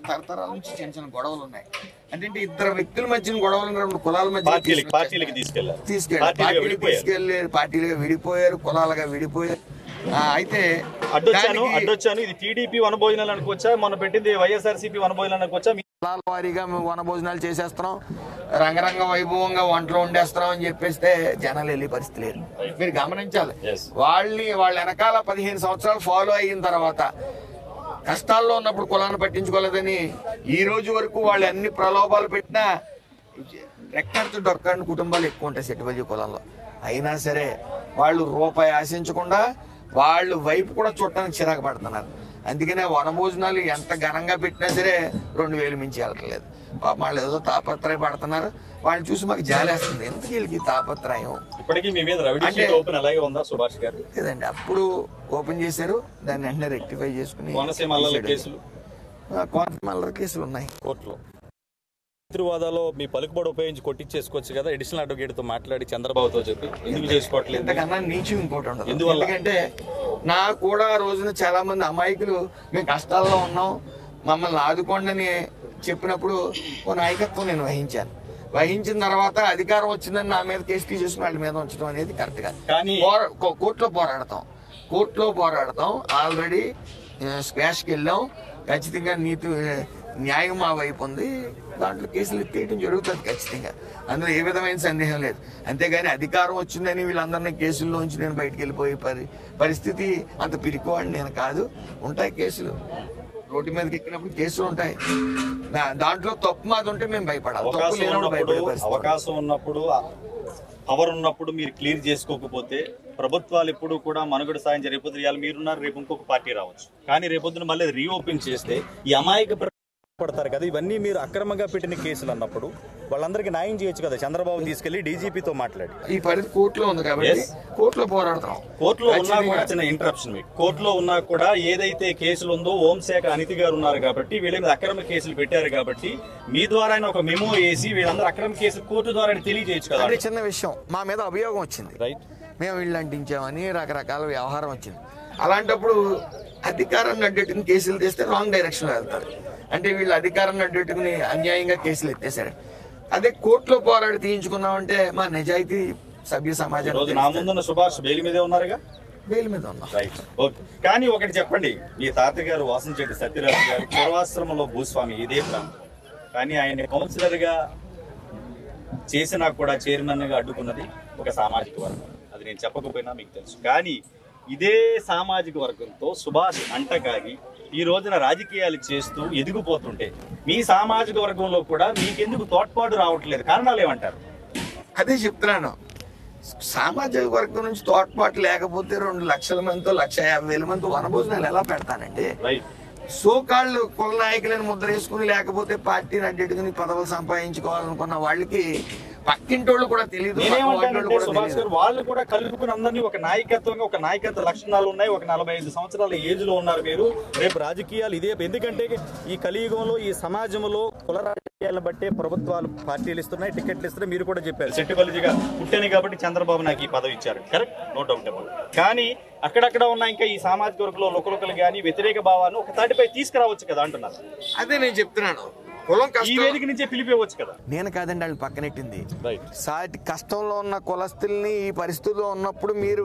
తరతరాల నుంచి చిన్న చిన్న గొడవలు ఉన్నాయి. అంటే ఇద్దరు వ్యక్తుల మధ్యన గొడవలు, 2 కులాల మధ్య తీసుకెళ్లారు, పార్టీలుగా విడిపోయారు, కులాలుగా విడిపోయారు. అయితే అడ్డొచ్చాను ఇది టీడీపీ వనభోజనాలు అనుకోవచ్చా, మొన్న పెట్టింది వైఎస్ఆర్సీపీ వనభోజనాలు అనుకోవచ్చా? కులాల వారీగా మేము వనభోజనాలు చేసేస్తున్నాం, రంగరంగ వైభవంగా వంటలు వండేస్తున్నాం అని చెప్పేస్తే జనాలు వెళ్ళే పరిస్థితి లేదు. మీరు గమనించాలి. వాళ్ళ వెనకాల 15 సంవత్సరాలు ఫాలో అయిన తర్వాత కష్టాల్లో ఉన్నప్పుడు కులాన్ని పట్టించుకోలేదని ఈ రోజు వరకు వాళ్ళు అన్ని ప్రలోభాలు పెట్టినా ఎక్కడితో డొక్కడిని కుటుంబాలు ఎక్కువ ఉంటాయి సెట్టిబల్జీ కులంలో. అయినా సరే వాళ్ళు రూపాయి ఆశించకుండా వాళ్ళు వైపు కూడా చూడటానికి చిరాకు పడుతున్నారు. అందుకనే వనభోజనాలు ఎంత ఘనంగా పెట్టినా సరే 2,000 మించి వెళ్ళట్లేదు. వాళ్ళు ఏదో తాపత్రయ పడుతున్నారు. వాళ్ళు చూసి మాకు జాలేస్తుంది. ఎందుకు వీళ్ళకి తాపత్రయం? లేదండి, అప్పుడు ఓపెన్ చేశారు, దాన్ని వెంటనే రెక్టిఫై చేసుకుని కోనసీమ అల్లర్ల కేసులు ఉన్నాయి కోర్టులో. మంత్రివాదాలో మీ పలుకుబడి ఉపయోగించి కొట్టించేసుకోవచ్చు కదా, అడిషనల్ అడ్వకేట్ తో మాట్లాడి చంద్రబాబుతో చెప్పి. ఎందుకు చేసుకోవట్లేదు? ఇంతకన్నా నీచు ఇంకోటి ఉండదు. ఎందుకంటే నాకు కూడా రోజున చాలా మంది అమాయకులు మేము కష్టాల్లో ఉన్నాం, మమ్మల్ని ఆదుకోండి అని చెప్పినప్పుడు ఓ నాయకత్వం నేను వహించిన తర్వాత అధికారం వచ్చిందని నా మీద కేసు తీసుకుని వాళ్ళ మీద ఉంచడం అనేది కరెక్ట్ కాదు. కోర్టులో పోరాడతాం. ఆల్రెడీ స్క్వాష్కి వెళ్ళాం. ఖచ్చితంగా న్యాయం మా వైపు ఉంది. దాంట్లో కేసులు ఎత్తేయడం జరుగుతుంది ఖచ్చితంగా, అందులో ఏ విధమైన సందేహం లేదు. అంతేగాని అధికారం వచ్చిందని వీళ్ళందరినీ కేసుల్లోంచి నేను బయటకు వెళ్ళిపోయే పరిస్థితి అంత పిరికివాడిని నేను కాదు. ఉంటాయి కేసులు. రోడ్డు మీదకి ఎక్కినప్పుడు కేసులు ఉంటాయి. దాంట్లో తప్పు మాది ఉంటే మేము భయపడాలి. అవకాశం ఉన్నప్పుడు పవర్ ఉన్నప్పుడు మీరు క్లియర్ చేసుకోకపోతే ప్రభుత్వాలు ఎప్పుడు కూడా మనుగడ సాయం రేపొద్దు ఇవాళ మీరున్నారు, రేపు ఇంకొక పార్టీ రావచ్చు. కానీ రేపొద్దున మళ్ళీ రీఓపెన్ చేస్తే ఈ అమాయక పడతారు కదా. ఇవన్నీ మీరు అక్రమంగా పెట్టిన కేసులు అన్నప్పుడు వాళ్ళందరికీ న్యాయం చేయొచ్చు కదా. చంద్రబాబు తీసుకెళ్లి డీజీపీతో మాట్లాడి ఈ పరిస్థితి కోర్టులో ఉంది కాబట్టి కోర్టులో పోరాడతాం. కోర్టులో ఉన్నా కూడా చిన్న ఇంటరప్షన్ మీకు, కోర్టులో ఉన్నా కూడా ఏదైతే కేసులు ఉందో హోంశాఖ అనితి గారు ఉన్నారు కాబట్టి వీళ్ళ మీద అక్రమ కేసులు పెట్టారు కాబట్టి మీ ద్వారా ఒక మెమో వేసి వీళ్ళందరూ అక్రమ కేసులు కోర్టు ద్వారా తెలియజేయచ్చు కదా. అదే చిన్న విషయం, మా మీద అభియోగం వచ్చింది, రైట్, మేము వీళ్ళు అంటించామని రకరకాల వ్యవహారం వచ్చింది. అలాంటప్పుడు అధికారాన్ని అడ్డెట్టుకుని కేసులు తీస్తే రాంగ్ డైరెక్షన్ లో వెళ్తారు. అంటే వీళ్ళు అధికారాన్ని అడ్డెట్టుకుని అన్యాయంగా కేసులు ఎత్తేసారు. అదే కోర్టులో పోరాడి తీయించుకున్నామంటే మా నిజాయితీ సభ్య సమాజం. నా ముందున్న సుభాష్ బెయిల్ మీదే ఉన్నారుగా, బెయిల్ మీద ఉన్నా. Right, okay. కానీ ఒకటి చెప్పండి, మీ తాతగారు వాసంశెట్టి సత్యరాజు గారు పూర్వాశ్రమంలో భూస్వామి ఇదే ప్రాంతం, కానీ ఆయన కౌన్సిలర్ గా చేసినా కూడా చైర్మన్ గా అడ్డుకున్నది ఒక సామాజిక వర్గం. అది నేను చెప్పకపోయినా మీకు తెలుసు. కానీ ఇదే సామాజిక వర్గంతో సుభాష్ అంటకాగి ఈ రోజున రాజకీయాలు చేస్తూ ఎదిగిపోతుంటే మీ సామాజిక వర్గంలో కూడా మీకెందుకు తోడ్పాటు రావట్లేదు? కారణాలు ఏమంటారు? అదే చెప్తున్నాను, సామాజిక వర్గం నుంచి తోడ్పాటు లేకపోతే 2 లక్షల మందితో 1,50,000 మందితో వనభోజనాలు ఎలా పెడతానండి? సోకాళ్ళు కుల నాయకులను ముద్ర వేసుకుని లేకపోతే పార్టీని అడ్డెట్టుకుని పదవులు సంపాదించుకోవాలనుకున్న వాళ్ళకి పక్కింటోళ్ళు కూడా తెలియదు. వాళ్ళు కూడా కలుపుకుని అందరినీ ఒక నాయకత్వంగా, ఒక నాయకత్వ లక్షణాలు ఉన్నాయి. ఒక 45 సంవత్సరాల ఏజ్ లో ఉన్నారు మీరు. రేపు రాజకీయాలు ఇదే, ఎందుకంటే ఈ కలియుగంలో ఈ సమాజంలో కుల రాజకీయాలను బట్టే ప్రభుత్వాలు పార్టీలు ఇస్తున్నాయి, టికెట్లు ఇస్తున్నాయి. మీరు కూడా చెప్పారు సెట్టిబలిజిగా పుట్టాను కాబట్టి చంద్రబాబు నాకు ఈ పదవి ఇచ్చారు, కరెక్ట్, నో డౌట్ అబౌట్. కానీ అక్కడక్కడ ఉన్న ఇంకా ఈ సామాజిక వర్గంలో లుకలుకలు కానీ వ్యతిరేక భావాన్ని ఒక తాటిపై తీసుకురావచ్చు కదా అంటున్నారు. అదే నేను చెప్తున్నాను, కులం ఈ వేదిక నుంచే పిలిపివచ్చు కదా. నేను కాదండి, వాళ్ళు పక్కనెట్టింది. సాటి కష్టంలో ఉన్న కులస్తుల్ని ఈ పరిస్థితుల్లో ఉన్నప్పుడు మీరు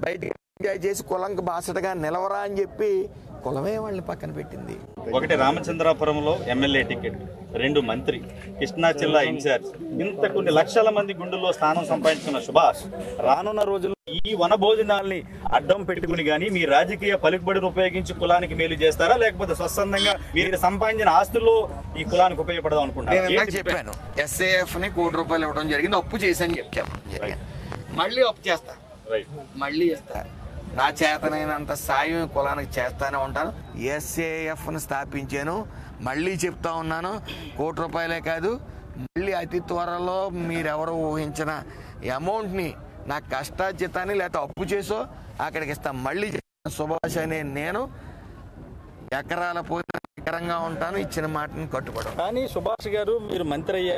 బయటికి చేసి కులంకి బాసటగా నిలవరా అని చెప్పి కులమే వాళ్ళని పక్కన పెట్టింది. ఒకటి రామచంద్రాపురంలో ఎమ్మెల్యే టికెట్, 2 మంత్రి, కృష్ణా జిల్లా ఇన్ఛార్జ్, ఇంత కొన్ని లక్షల మంది గుండెల్లో స్థానం సంపాదించుకున్న సుభాష్ రానున్న రోజుల్లో ఈ వన భోజనాల్ని అడ్డం పెట్టుకుని గానీ మీ రాజకీయ పలుకుబడిని ఉపయోగించి కులానికి మేలు చేస్తారా, లేకపోతే స్వచ్ఛందంగా మీరు సంపాదించిన ఆస్తుల్లో ఈ కులానికి ఉపయోగపడదాం అనుకుంటారు? చెప్పాను, SAF ని ₹1 కోటి ఇవ్వడం జరిగింది, అప్పు చేశాను చెప్పాను. మళ్ళీ అప్పు చేస్తా, మళ్ళీ ఇస్తా, నా చేతనైనంత సాయం కులానికి చేస్తానే ఉంటాను. SAF ని స్థాపించాను, మళ్ళీ చెప్తా ఉన్నాను, ₹1 కాదు, మళ్ళీ అతి త్వరలో మీరెవరు ఊహించిన అమౌంట్ని నా కష్టార్జితాన్ని లేకపోతే అప్పు చేసో అక్కడికి ఇస్తాం. మళ్ళీ సుభాష్ అనే నేను ఎకరాల పోయిన ఎకరంగా ఉంటాను, ఇచ్చిన మాటని కట్టుబడి. కానీ సుభాష్ గారు మీరు మంత్రి అయ్యే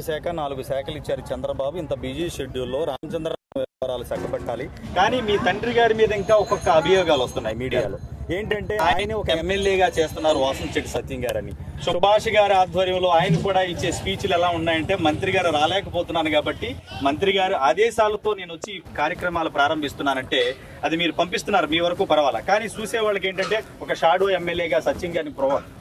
శాఖ 4 శాఖలు ఇచ్చారు చంద్రబాబు. ఇంత బిజీ షెడ్యూల్లో రామచంద్ర వ్యవహారాలు చక్కబెట్టాలి. కానీ మీ తండ్రి గారి మీద ఇంకా ఒక్కొక్క అభియోగాలు వస్తున్నాయి మీడియాలో. ఏంటంటే ఆయన ఒక ఎమ్మెల్యేగా చేస్తున్నారు వాసంశెట్టి సత్యం గారని. సుభాష్ గారి ఆధ్వర్యంలో ఆయన కూడా ఇచ్చే స్పీచ్లు ఎలా ఉన్నాయంటే, మంత్రి గారు రాలేకపోతున్నాను కాబట్టి మంత్రి గారు ఆదేశాలతో నేను వచ్చి కార్యక్రమాలు ప్రారంభిస్తున్నానంటే అది మీరు పంపిస్తున్నారు, మీ వరకు పర్వాలా. కానీ చూసే వాళ్ళకి ఏంటంటే ఒక షాడో ఎమ్మెల్యేగా సత్యం గారిని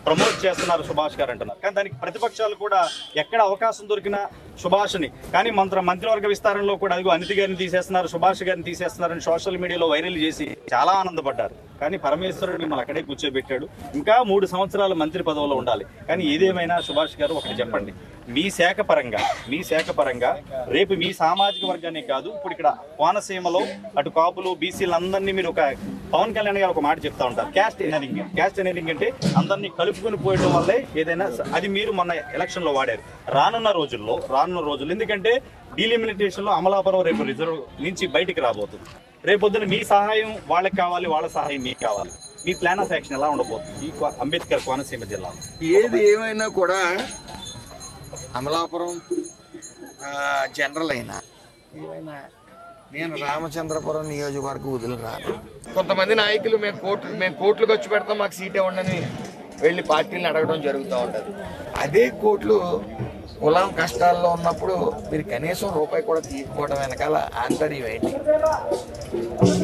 ప్రమోట్ చేస్తున్నారు సుభాష్ గారు అంటున్నారు. కానీ దానికి ప్రతిపక్షాలు కూడా ఎక్కడ అవకాశం దొరికినా సుభాష్ని, కానీ మంత్రివర్గ విస్తారంలో కూడా అదిగో అనితి గారిని తీసేస్తున్నారు, సుభాష్ గారిని తీసేస్తున్నారని సోషల్ మీడియాలో వైరల్ చేసి చాలా ఆనందపడ్డారు. కానీ పరమేశ్వరుడు మిమ్మల్ని అక్కడే కూర్చోబెట్టాడు, ఇంకా 3 సంవత్సరాలు మంత్రి పదవిలో ఉండాలి. కానీ ఏదేమైనా సుభాష్ గారు ఒకటి చెప్పండి, మీ శాఖ పరంగా రేపు మీ సామాజిక వర్గాన్ని కాదు, ఇప్పుడు ఇక్కడ కోనసీమలో అటు కాపులు బీసీలందరినీ మీరు ఒక పవన్ కళ్యాణ్ గారు ఒక మాట చెప్తా ఉంటారు, క్యాస్ట్ ఎనరింగ్ అంటే అందరినీ కలుపుకొని పోయడం వల్లే ఏదైనా, అది మీరు మొన్న ఎలక్షన్ లో వాడారు. రానున్న రోజుల్లో ఎందుకంటే డీలిమిటేషన్ లో అమలాపురం రేపు రిజర్వ్ నుంచి బయటికి రాబోతుంది. రేపొద్దున మీ సహాయం వాళ్ళకి కావాలి, వాళ్ళ సహాయం మీకు కావాలి. మీ ప్లాన్ ఆఫ్ యాక్షన్ ఎలా ఉండబోతుంది ఈ అంబేద్కర్ కోనసీమ జిల్లాలో? ఏది ఏమైనా కూడా అమలాపురం జనరల్ అయినా ఏమైనా నేను రామచంద్రపురం నియోజకవర్గం వదిలిరాను. కొంతమంది నాయకులు మేము కోట్లు ఖర్చు పెడతాం, మాకు సీట్ ఇవ్వండి వెళ్ళి పార్టీలను అడగడం జరుగుతూ ఉంటుంది. అదే కోట్లు కులం కష్టాల్లో ఉన్నప్పుడు మీరు కనీసం ₹1 కూడా తీసుకోవడం వెనకాల ఆంతర్యం ఏంటి?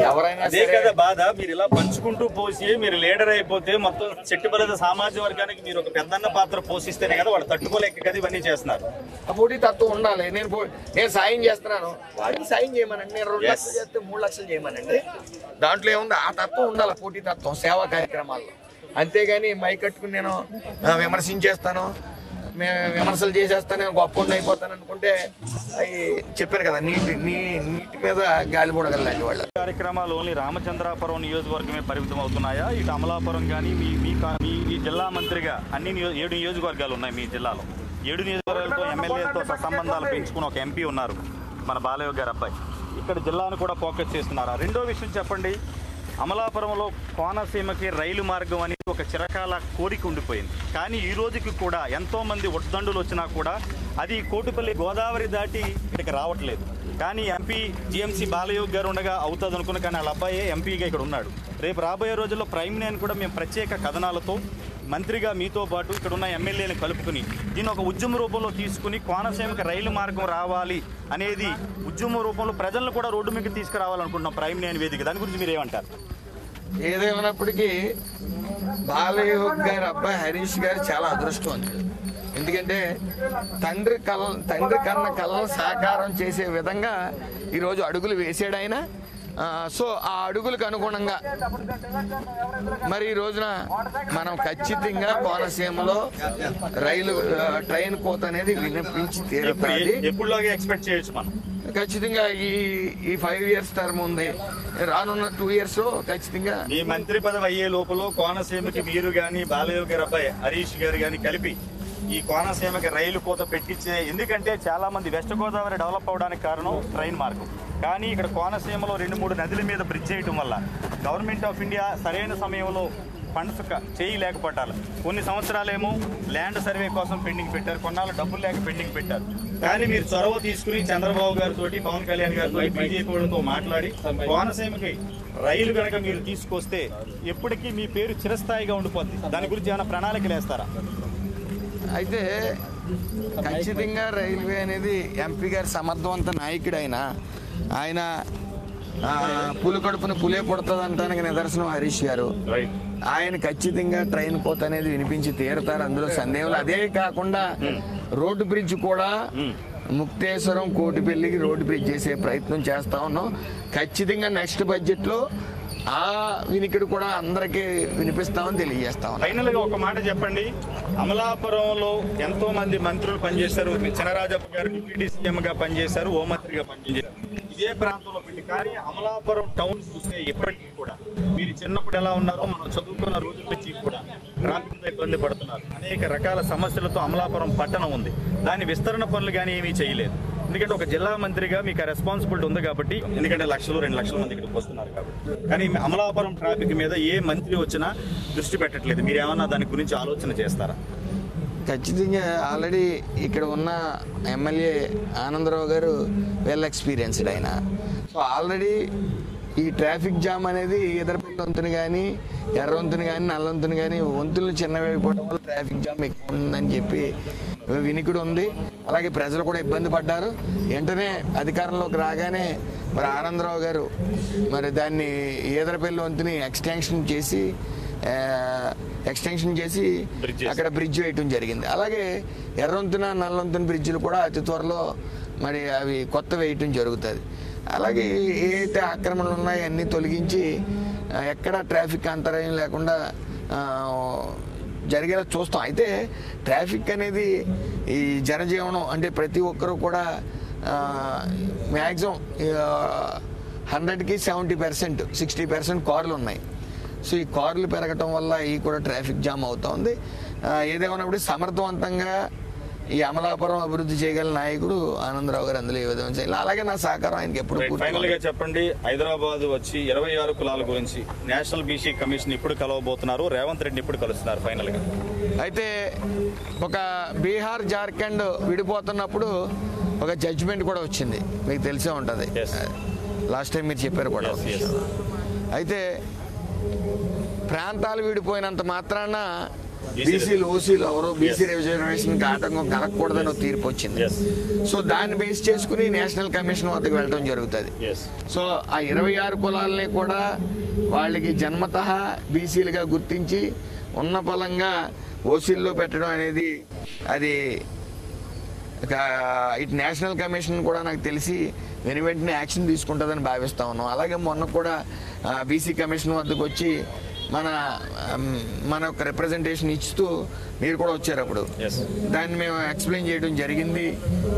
ఎవరైనా అదే కదా బాధ. మీరు ఇలా పంచుకుంటూ పోసి మీరు లీడర్ అయిపోతే మొత్తం చెట్టుబలద సామాజిక వర్గానికి మీరు ఒక పెద్దన్న పాత్ర పోషిస్తేనే కదా వాళ్ళు తట్టుకోలేక కదా ఇవన్నీ చేస్తున్నారు. ఆ పోటీ తత్వం ఉండాలి. నేను సాయం చేస్తున్నాను, వాడికి సాయం చేయమనండి. నేను 2 లక్షలు చేస్తే 3 లక్షలు చేయమనండి. దాంట్లో ఏముంది? ఆ తత్వం ఉండాలి, పోటీ తత్వం సేవా కార్యక్రమాల్లో. అంతేగాని మైక్ కట్టుకుని నేను విమర్శించేస్తాను, విమర్శలు చేసేస్తాను, నేను గొప్ప అయిపోతాను అనుకుంటే అవి చెప్పారు కదా, నీటి మీద గాలి బుడగలండి వాళ్ళు. కార్యక్రమాలు ఓన్లీ రామచంద్రాపురం నియోజకవర్గమే పరిమితం అవుతున్నాయా? ఇటు అమలాపురం కానీ మీ జిల్లా మంత్రిగా అన్ని 7 నియోజకవర్గాలు ఉన్నాయి మీ జిల్లాలో. 7 నియోజకవర్గాలతో ఎమ్మెల్యేలతో సంబంధాలు పెంచుకుని ఒక ఎంపీ ఉన్నారు, మన బాలయ్య గారి అబ్బాయి. ఇక్కడ జిల్లాను కూడా ఫోకస్ చేస్తున్నారా? రెండో విషయం చెప్పండి, అమలాపురంలో కోనసీమకి రైలు మార్గం అనేది ఒక చిరకాల కోరిక ఉండిపోయింది. కానీ ఈ రోజుకి కూడా ఎంతోమంది ఉద్దండులు వచ్చినా కూడా అది కోటిపల్లి గోదావరి దాటి ఇక్కడికి రావట్లేదు. కానీ ఎంపీ జిఎంసీ బాలయ్య గారు ఉండగా అవుతుంది అనుకున్న, కానీ వాళ్ళ అబ్బాయే ఎంపీగా ఇక్కడ ఉన్నాడు. రేపు రాబోయే రోజుల్లో ప్రైమ్ నేను కూడా మేము ప్రత్యేక కథనాలతో మంత్రిగా మీతో పాటు ఇక్కడ ఉన్న ఎమ్మెల్యేని కలుపుకుని దీన్ని ఒక ఉద్యమ రూపంలో తీసుకుని కోనసీమకి రైలు మార్గం రావాలి అనేది ఉద్యమ రూపంలో ప్రజలను కూడా రోడ్డు మీకు తీసుకురావాలనుకుంటున్నాం ప్రైమ్ నేను వేదిక. దాని గురించి మీరు ఏమంటారు? ఏదేమైనప్పటికీ బాలయ్య గారి అబ్బాయి హరీష్ గారు చాలా అదృష్టవంతుడు. ఎందుకంటే తండ్రి కన్న కళను సాకారం చేసే విధంగా ఈరోజు అడుగులు వేసాడు ఆయన. సో ఆ అడుగులకు అనుగుణంగా మరి ఈ రోజున మనం ఖచ్చితంగా కోనసీమలో ట్రైన్ కోత అనేది వినిపించి తీరుతుంది. ఎప్పుడులాగా ఎక్స్పెక్ట్ చేయొచ్చు మనం? ఖచ్చితంగా ఈ 5 years టర్మ్ ఉంది, రానున్న 2 years ఖచ్చితంగా. ఈ మంత్రి పదవి అయ్యే లోపల కోనసీమకి మీరు కానీ బాలయ్య గారి అబ్బాయి హరీష్ గారు కానీ కలిపి ఈ కోనసీమకి రైలు కోత పెట్టించే, ఎందుకంటే చాలా మంది వెస్ట్ గోదావరి డెవలప్ అవడానికి కారణం ట్రైన్ మార్గం. కానీ ఇక్కడ కోనసీమలో 2-3 నదుల మీద బ్రిడ్జ్ చేయడం వల్ల గవర్నమెంట్ ఆఫ్ ఇండియా సరైన సమయంలో ఫండ్స్ చేయలేకపోతారు. కొన్ని సంవత్సరాలేమో ల్యాండ్ సర్వే కోసం పెండింగ్ పెట్టారు, కొన్నాళ్ళు డబ్బులు లేక పెండింగ్ పెట్టారు. కానీ మీరు చొరవ తీసుకుని చంద్రబాబు గారితో, పవన్ కళ్యాణ్ గారితో, బీజేపీ వాళ్ళతో మాట్లాడి కోనసీమకి రైలు కనుక మీరు తీసుకొస్తే ఎప్పటికీ మీ పేరు చిరస్థాయిగా ఉండిపోద్ది. దాని గురించి ఏమైనా ప్రణాళికలు వేస్తారా? అయితే ఖచ్చితంగా రైల్వే అనేది ఎంపీ గారి సమర్థవంత నాయకుడైనా ఆయన పులి కడుపున పులే పుడుతుంది అంటానికి నిదర్శనం హరీష్ గారు. ఆయన ఖచ్చితంగా ట్రైన్ కోత అనేది వినిపించి తీరుతారు, అందులో సందేహం. అదే కాకుండా రోడ్డు బ్రిడ్జ్ కూడా ముక్తేశ్వరం కోటిపల్లికి రోడ్డు బ్రిడ్జ్ చేసే ప్రయత్నం చేస్తా ఉన్నాం. ఖచ్చితంగా నెక్స్ట్ బడ్జెట్లో ఆ వినికిడి కూడా అందరికీ వినిపిస్తామని తెలియజేస్తాం. ఫైనల్ గా ఒక మాట చెప్పండి, అమలాపురంలో ఎంతో మంది మంత్రులు పనిచేశారు. చినరాజప్ప గారు డిప్యూటీ సీఎం గా పనిచేశారు, హోంమంత్రిగా పనిచేశారు ఇదే ప్రాంతంలో పెట్టి. కానీ అమలాపురం టౌన్ చూస్తే ఎప్పటికీ కూడా మీరు చిన్నప్పుడు ఎలా ఉన్నారో మనం చదువుకున్న రోజుల నుంచి కూడా ట్రాఫిక్ ఇబ్బంది పడుతున్నారు. అనేక రకాల సమస్యలతో అమలాపురం పట్టణం ఉంది. దాని విస్తరణ పనులు కానీ ఏమీ చేయలేదు. ఎందుకంటే ఒక జిల్లా మంత్రిగా మీకు ఆ రెస్పాన్సిబిలిటీ ఉంది కాబట్టి, ఎందుకంటే 1-2 లక్షల మంది ఇక్కడికి వస్తున్నారు కాబట్టి. కానీ అమలాపురం ట్రాఫిక్ మీద ఏ మంత్రి వచ్చినా దృష్టి పెట్టట్లేదు. మీరు ఏమన్నా దాని గురించి ఆలోచన చేస్తారా? ఖచ్చితంగా ఆల్రెడీ ఇక్కడ ఉన్న ఎమ్మెల్యే ఆనందరావు గారు వెల్ ఎక్స్పీరియన్స్డ్ ఆయన. సో ఆల్రెడీ ఈ ట్రాఫిక్ జామ్ అనేది ఎదరపల్లి వంతుని కానీ, ఎర్ర వంతుని కానీ, నల్ల వంతుని కానీ వంతులు చిన్నవైపోవడం వల్ల ట్రాఫిక్ జామ్ ఎక్కువ ఉందని చెప్పి వినికిడి ఉంది. అలాగే ప్రజలు కూడా ఇబ్బంది పడ్డారు. వెంటనే అధికారంలోకి రాగానే మరి ఆనందరావు గారు మరి దాన్ని ఎదరపల్లి వంతుని ఎక్స్టెన్షన్ చేసి అక్కడ బ్రిడ్జ్ వేయటం జరిగింది. అలాగే ఎర్రొంతున నల్లొంతున బ్రిడ్జిలు కూడా అతి త్వరలో మరి అవి కొత్త వేయటం జరుగుతుంది. అలాగే ఏదైతే ఆక్రమణలు ఉన్నాయో అన్నీ తొలగించి ఎక్కడ ట్రాఫిక్ అంతరాయం లేకుండా జరిగేలా చూస్తాం. అయితే ట్రాఫిక్ అనేది ఈ జనజీవనం అంటే ప్రతి ఒక్కరూ కూడా మ్యాక్సిమం 100కి 70%, 60% కార్లు ఉన్నాయి. సో ఈ కార్లు పెరగటం వల్ల ఈ కూడా ట్రాఫిక్ జామ్ అవుతా ఉంది. ఏదేమన్నప్పుడు సమర్థవంతంగా ఈ అమలాపురం అభివృద్ధి చేయగల నాయకుడు ఆనందరావు గారు, అందులో ఏ విధంగా చేయాలి. అలాగే నా సహకారం ఆయనకి ఎప్పుడు. ఫైనల్ గా చెప్పండి, హైదరాబాద్ వచ్చి 26 కులాల గురించి నేషనల్ బీసీ కమిషన్ ఇప్పుడు కలవబోతున్నారు, రేవంత్ రెడ్డిని ఇప్పుడు కలుస్తున్నారు ఫైనల్ గా. అయితే ఒక బీహార్ జార్ఖండ్ విడిపోతున్నప్పుడు ఒక జడ్జిమెంట్ కూడా వచ్చింది, మీకు తెలిసే ఉంటుంది. లాస్ట్ టైం మీరు చెప్పారు కూడా. అయితే ప్రాంతాలు విడిపోయినంత మాత్రాన బీసీలు ఓసీలు ఎవరో బీసీ రిజర్వేషన్కి ఆటంకం కలగకూడదని ఒక తీర్పు వచ్చింది. సో దాన్ని బేస్ చేసుకుని నేషనల్ కమిషన్ వద్దకు వెళ్ళడం జరుగుతుంది. సో ఆ 26 కులాలని కూడా వాళ్ళకి జన్మతః బీసీలుగా గుర్తించి ఉన్న పలంగా ఓసీల్లో పెట్టడం అనేది అది ఇటు నేషనల్ కమిషన్ కూడా నాకు తెలిసి వెంటనే యాక్షన్ తీసుకుంటుందని భావిస్తా ఉన్నాం. అలాగే మొన్న కూడా బీసీ కమిషన్ వద్దకు వచ్చి మన ఒక రిప్రజెంటేషన్ ఇస్తూ మీరు కూడా వచ్చారు అప్పుడు. దాన్ని మేము ఎక్స్ప్లెయిన్ చేయడం జరిగింది,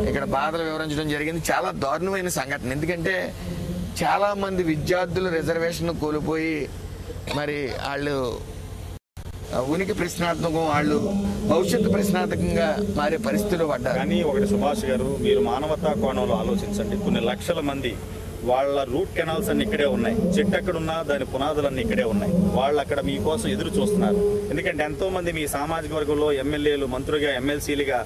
ఇక్కడ బాధలు వివరించడం జరిగింది. చాలా దారుణమైన సంఘటన. ఎందుకంటే చాలా మంది విద్యార్థులు రిజర్వేషన్ కోల్పోయి మరి వాళ్ళు ఉనికి ప్రశ్నార్థకం, వాళ్ళు భవిష్యత్తు ప్రశ్నార్థకంగా మారే పరిస్థితులు పడ్డారు. కానీ ఒకటి సుభాష్ గారు, మీరు మానవతా కోణంలో ఆలోచించండి. కొన్ని లక్షల మంది వాళ్ళ రూట్ కెనాల్స్ అన్ని ఇక్కడే ఉన్నాయి, చెట్టు ఎక్కడున్నా దాని పునాదులన్నీ ఇక్కడే ఉన్నాయి. వాళ్ళు అక్కడ మీకోసం ఎదురు చూస్తున్నారు. ఎందుకంటే ఎంతో మంది మీ సామాజిక వర్గంలో ఎమ్మెల్యేలు, మంత్రులుగా, ఎమ్మెల్సీలుగా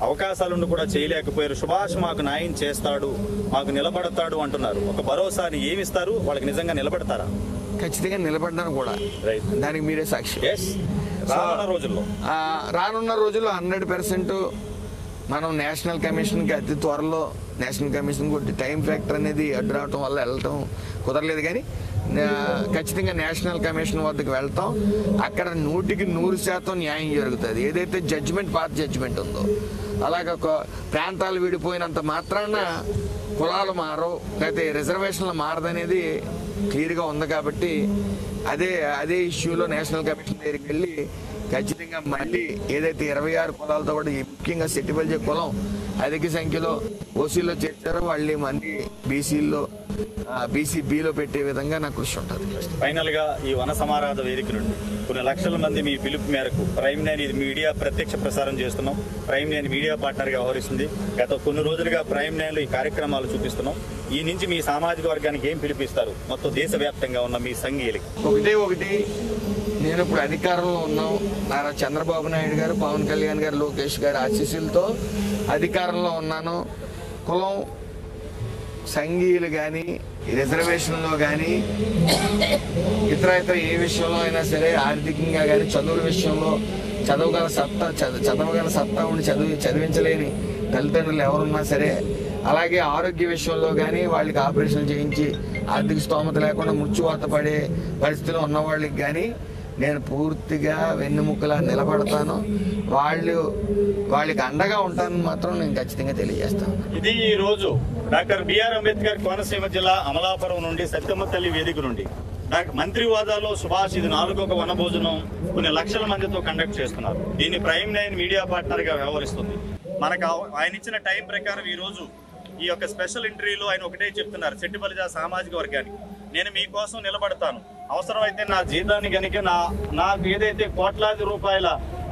అవకాశాలను కూడా చేయలేకపోయారు. సుభాష్ మాకు న్యాయం చేస్తాడు, మాకు నిలబడతాడు అంటున్నారు. ఒక భరోసాని ఏమిస్తారు? వాళ్ళకి నిజంగా నిలబడతారా? ఖచ్చితంగా నిలబడ్డాను కూడా, దానికి మీరే సాక్షి. రానున్న రోజుల్లో 100% మనం నేషనల్ కమిషన్కి అతి త్వరలో నేషనల్ కమిషన్ కొద్ది టైం ఫ్యాక్టర్ అనేది అడ్డు రావటం వల్ల వెళ్ళటం కుదరలేదు. కానీ ఖచ్చితంగా నేషనల్ కమిషన్ వద్దకు వెళ్తాం. అక్కడ 100% న్యాయం జరుగుతుంది. ఏదైతే పాత జడ్జిమెంట్ ఉందో అలాగే ఒక ప్రాంతాలు విడిపోయినంత మాత్రాన కులాలు మారవు, లేకపోతే రిజర్వేషన్లు మారదనేది క్లియర్గా ఉంది. కాబట్టి అదే ఇష్యూలో నేషనల్ కమిషన్ దగ్గరికి వెళ్ళి ఖచ్చితంగా మళ్ళీ ఏదైతే 26 కులాలతో కూడా ముఖ్యంగా సెట్టిబల్జే కులం అధిక సంఖ్యలో ఓసీలో చేర్చారో వాళ్ళని మళ్ళీ బీసీబీలో పెట్టే విధంగా నా కృషి ఉంటుంది. ఫైనల్ గా ఈ వన సమారాధ వేదిక నుండి కొన్ని లక్షల మంది మీ పిలుపు మేరకు ప్రైమ్ నైన్ ఇది మీడియా ప్రత్యక్ష ప్రసారం చేస్తున్నాం. ప్రైమ్ నైన్ మీడియా పార్ట్నర్ గా వ్యవహరిస్తుంది. గత కొన్ని రోజులుగా ప్రైమ్ నైన్ లో ఈ కార్యక్రమాలు చూపిస్తున్నాం. ఈ నుంచి మీ సామాజిక వర్గానికి ఏం పిలిపిస్తారు? మొత్తం దేశవ్యాప్తంగా ఉన్న మీ సంఘీయులకి ఒకటి నేను ఇప్పుడు అధికారంలో ఉన్నాం. నారా చంద్రబాబు నాయుడు గారు, పవన్ కళ్యాణ్ గారు, లోకేష్ గారు ఆశీస్సులతో అధికారంలో ఉన్నాను. కులం సంఘీయులు కానీ రిజర్వేషన్లో కానీ ఇతర ఏ విషయంలో అయినా సరే, ఆర్థికంగా కానీ చదువుల విషయంలో చదవగల సత్తా ఉండి చదివించలేని తల్లిదండ్రులు ఎవరున్నా సరే, అలాగే ఆరోగ్య విషయంలో కానీ వాళ్ళకి ఆపరేషన్ చేయించి ఆర్థిక స్తోమత లేకుండా మృత్యువాత పడే పరిస్థితిలో ఉన్న వాళ్ళకి కానీ నేను పూర్తిగా వెన్నుముక్కలా నిలబడతాను. వాళ్ళకి అండగా ఉంటానని మాత్రం నేను ఖచ్చితంగా తెలియజేస్తాను. ఇది ఈ రోజు డాక్టర్ బిఆర్ అంబేద్కర్ కోనసీమ జిల్లా అమలాపురం నుండి సత్యమ్మ తల్లి వేదిక నుండి మంత్రి హోదాలో సుభాష్ ఇది 4వ వనభోజనం కొన్ని లక్షల మందితో కండక్ట్ చేస్తున్నారు. దీన్ని ప్రైమ్ నైన్ మీడియా పార్ట్నర్ గా వ్యవహరిస్తుంది. మనకు ఆయన ఇచ్చిన టైం ప్రకారం ఈ రోజు ఈ యొక్క స్పెషల్ ఇంటర్వ్యూలో ఆయన ఒకటే చెప్తున్నారు, సెట్టిబలిజ సామాజిక వర్గానికి నేను మీకోసం నిలబడతాను. అవసరమైతే నా జీతాన్ని కనుక నాకు ఏదైతే కోట్లాది రూపాయల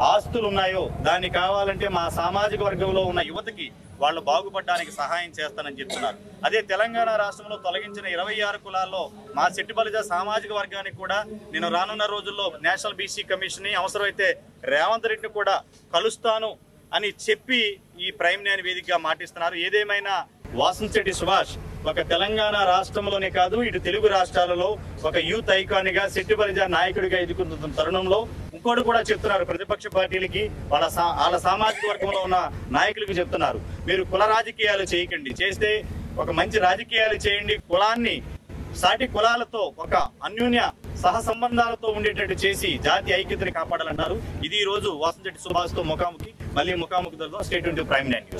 ఆస్తులు ఉన్నాయో దాన్ని కావాలంటే మా సామాజిక వర్గంలో ఉన్న యువతకి వాళ్ళు బాగుపడడానికి సహాయం చేస్తానని చెప్తున్నారు. అదే తెలంగాణ రాష్ట్రంలో తొలగించిన 26 కులాల్లో మా సెట్టిబలిజ సామాజిక వర్గానికి కూడా నేను రానున్న రోజుల్లో నేషనల్ బీసీ కమిషన్ ని అవసరమైతే రేవంత్ రెడ్డిని కూడా కలుస్తాను అని చెప్పి ఈ ప్రైమ్ నైన్ వేదికగా మాటిస్తున్నారు. ఏదేమైనా వాసంశెట్టి సుభాష్ ఒక తెలంగాణ రాష్ట్రంలోనే కాదు, ఇటు తెలుగు రాష్ట్రాలలో ఒక యూత్ ఐకాన్ గా సెట్టిబలిజ నాయకుడిగా ఎదుగుతున్న తరుణంలో ఇంకోటి కూడా చెప్తున్నారు ప్రతిపక్ష పార్టీలకి, వాళ్ళ సామాజిక వర్గంలో ఉన్న నాయకులకు చెప్తున్నారు, మీరు కుల రాజకీయాలు చేయకండి, చేస్తే ఒక మంచి రాజకీయాలు చేయండి, కులాన్ని సాటి కులాలతో ఒక అన్యోన్య సహసంబంధాలతో ఉండేటట్టు చేసి జాతి ఐక్యతని కాపాడాలన్నారు. ఇది ఈ రోజు వాసంశెట్టి సుభాష్ తో ముఖాముఖి. మళ్ళీ ముఖాముఖి స్టేట్ ప్రైమ్ నైన్ న్యూస్.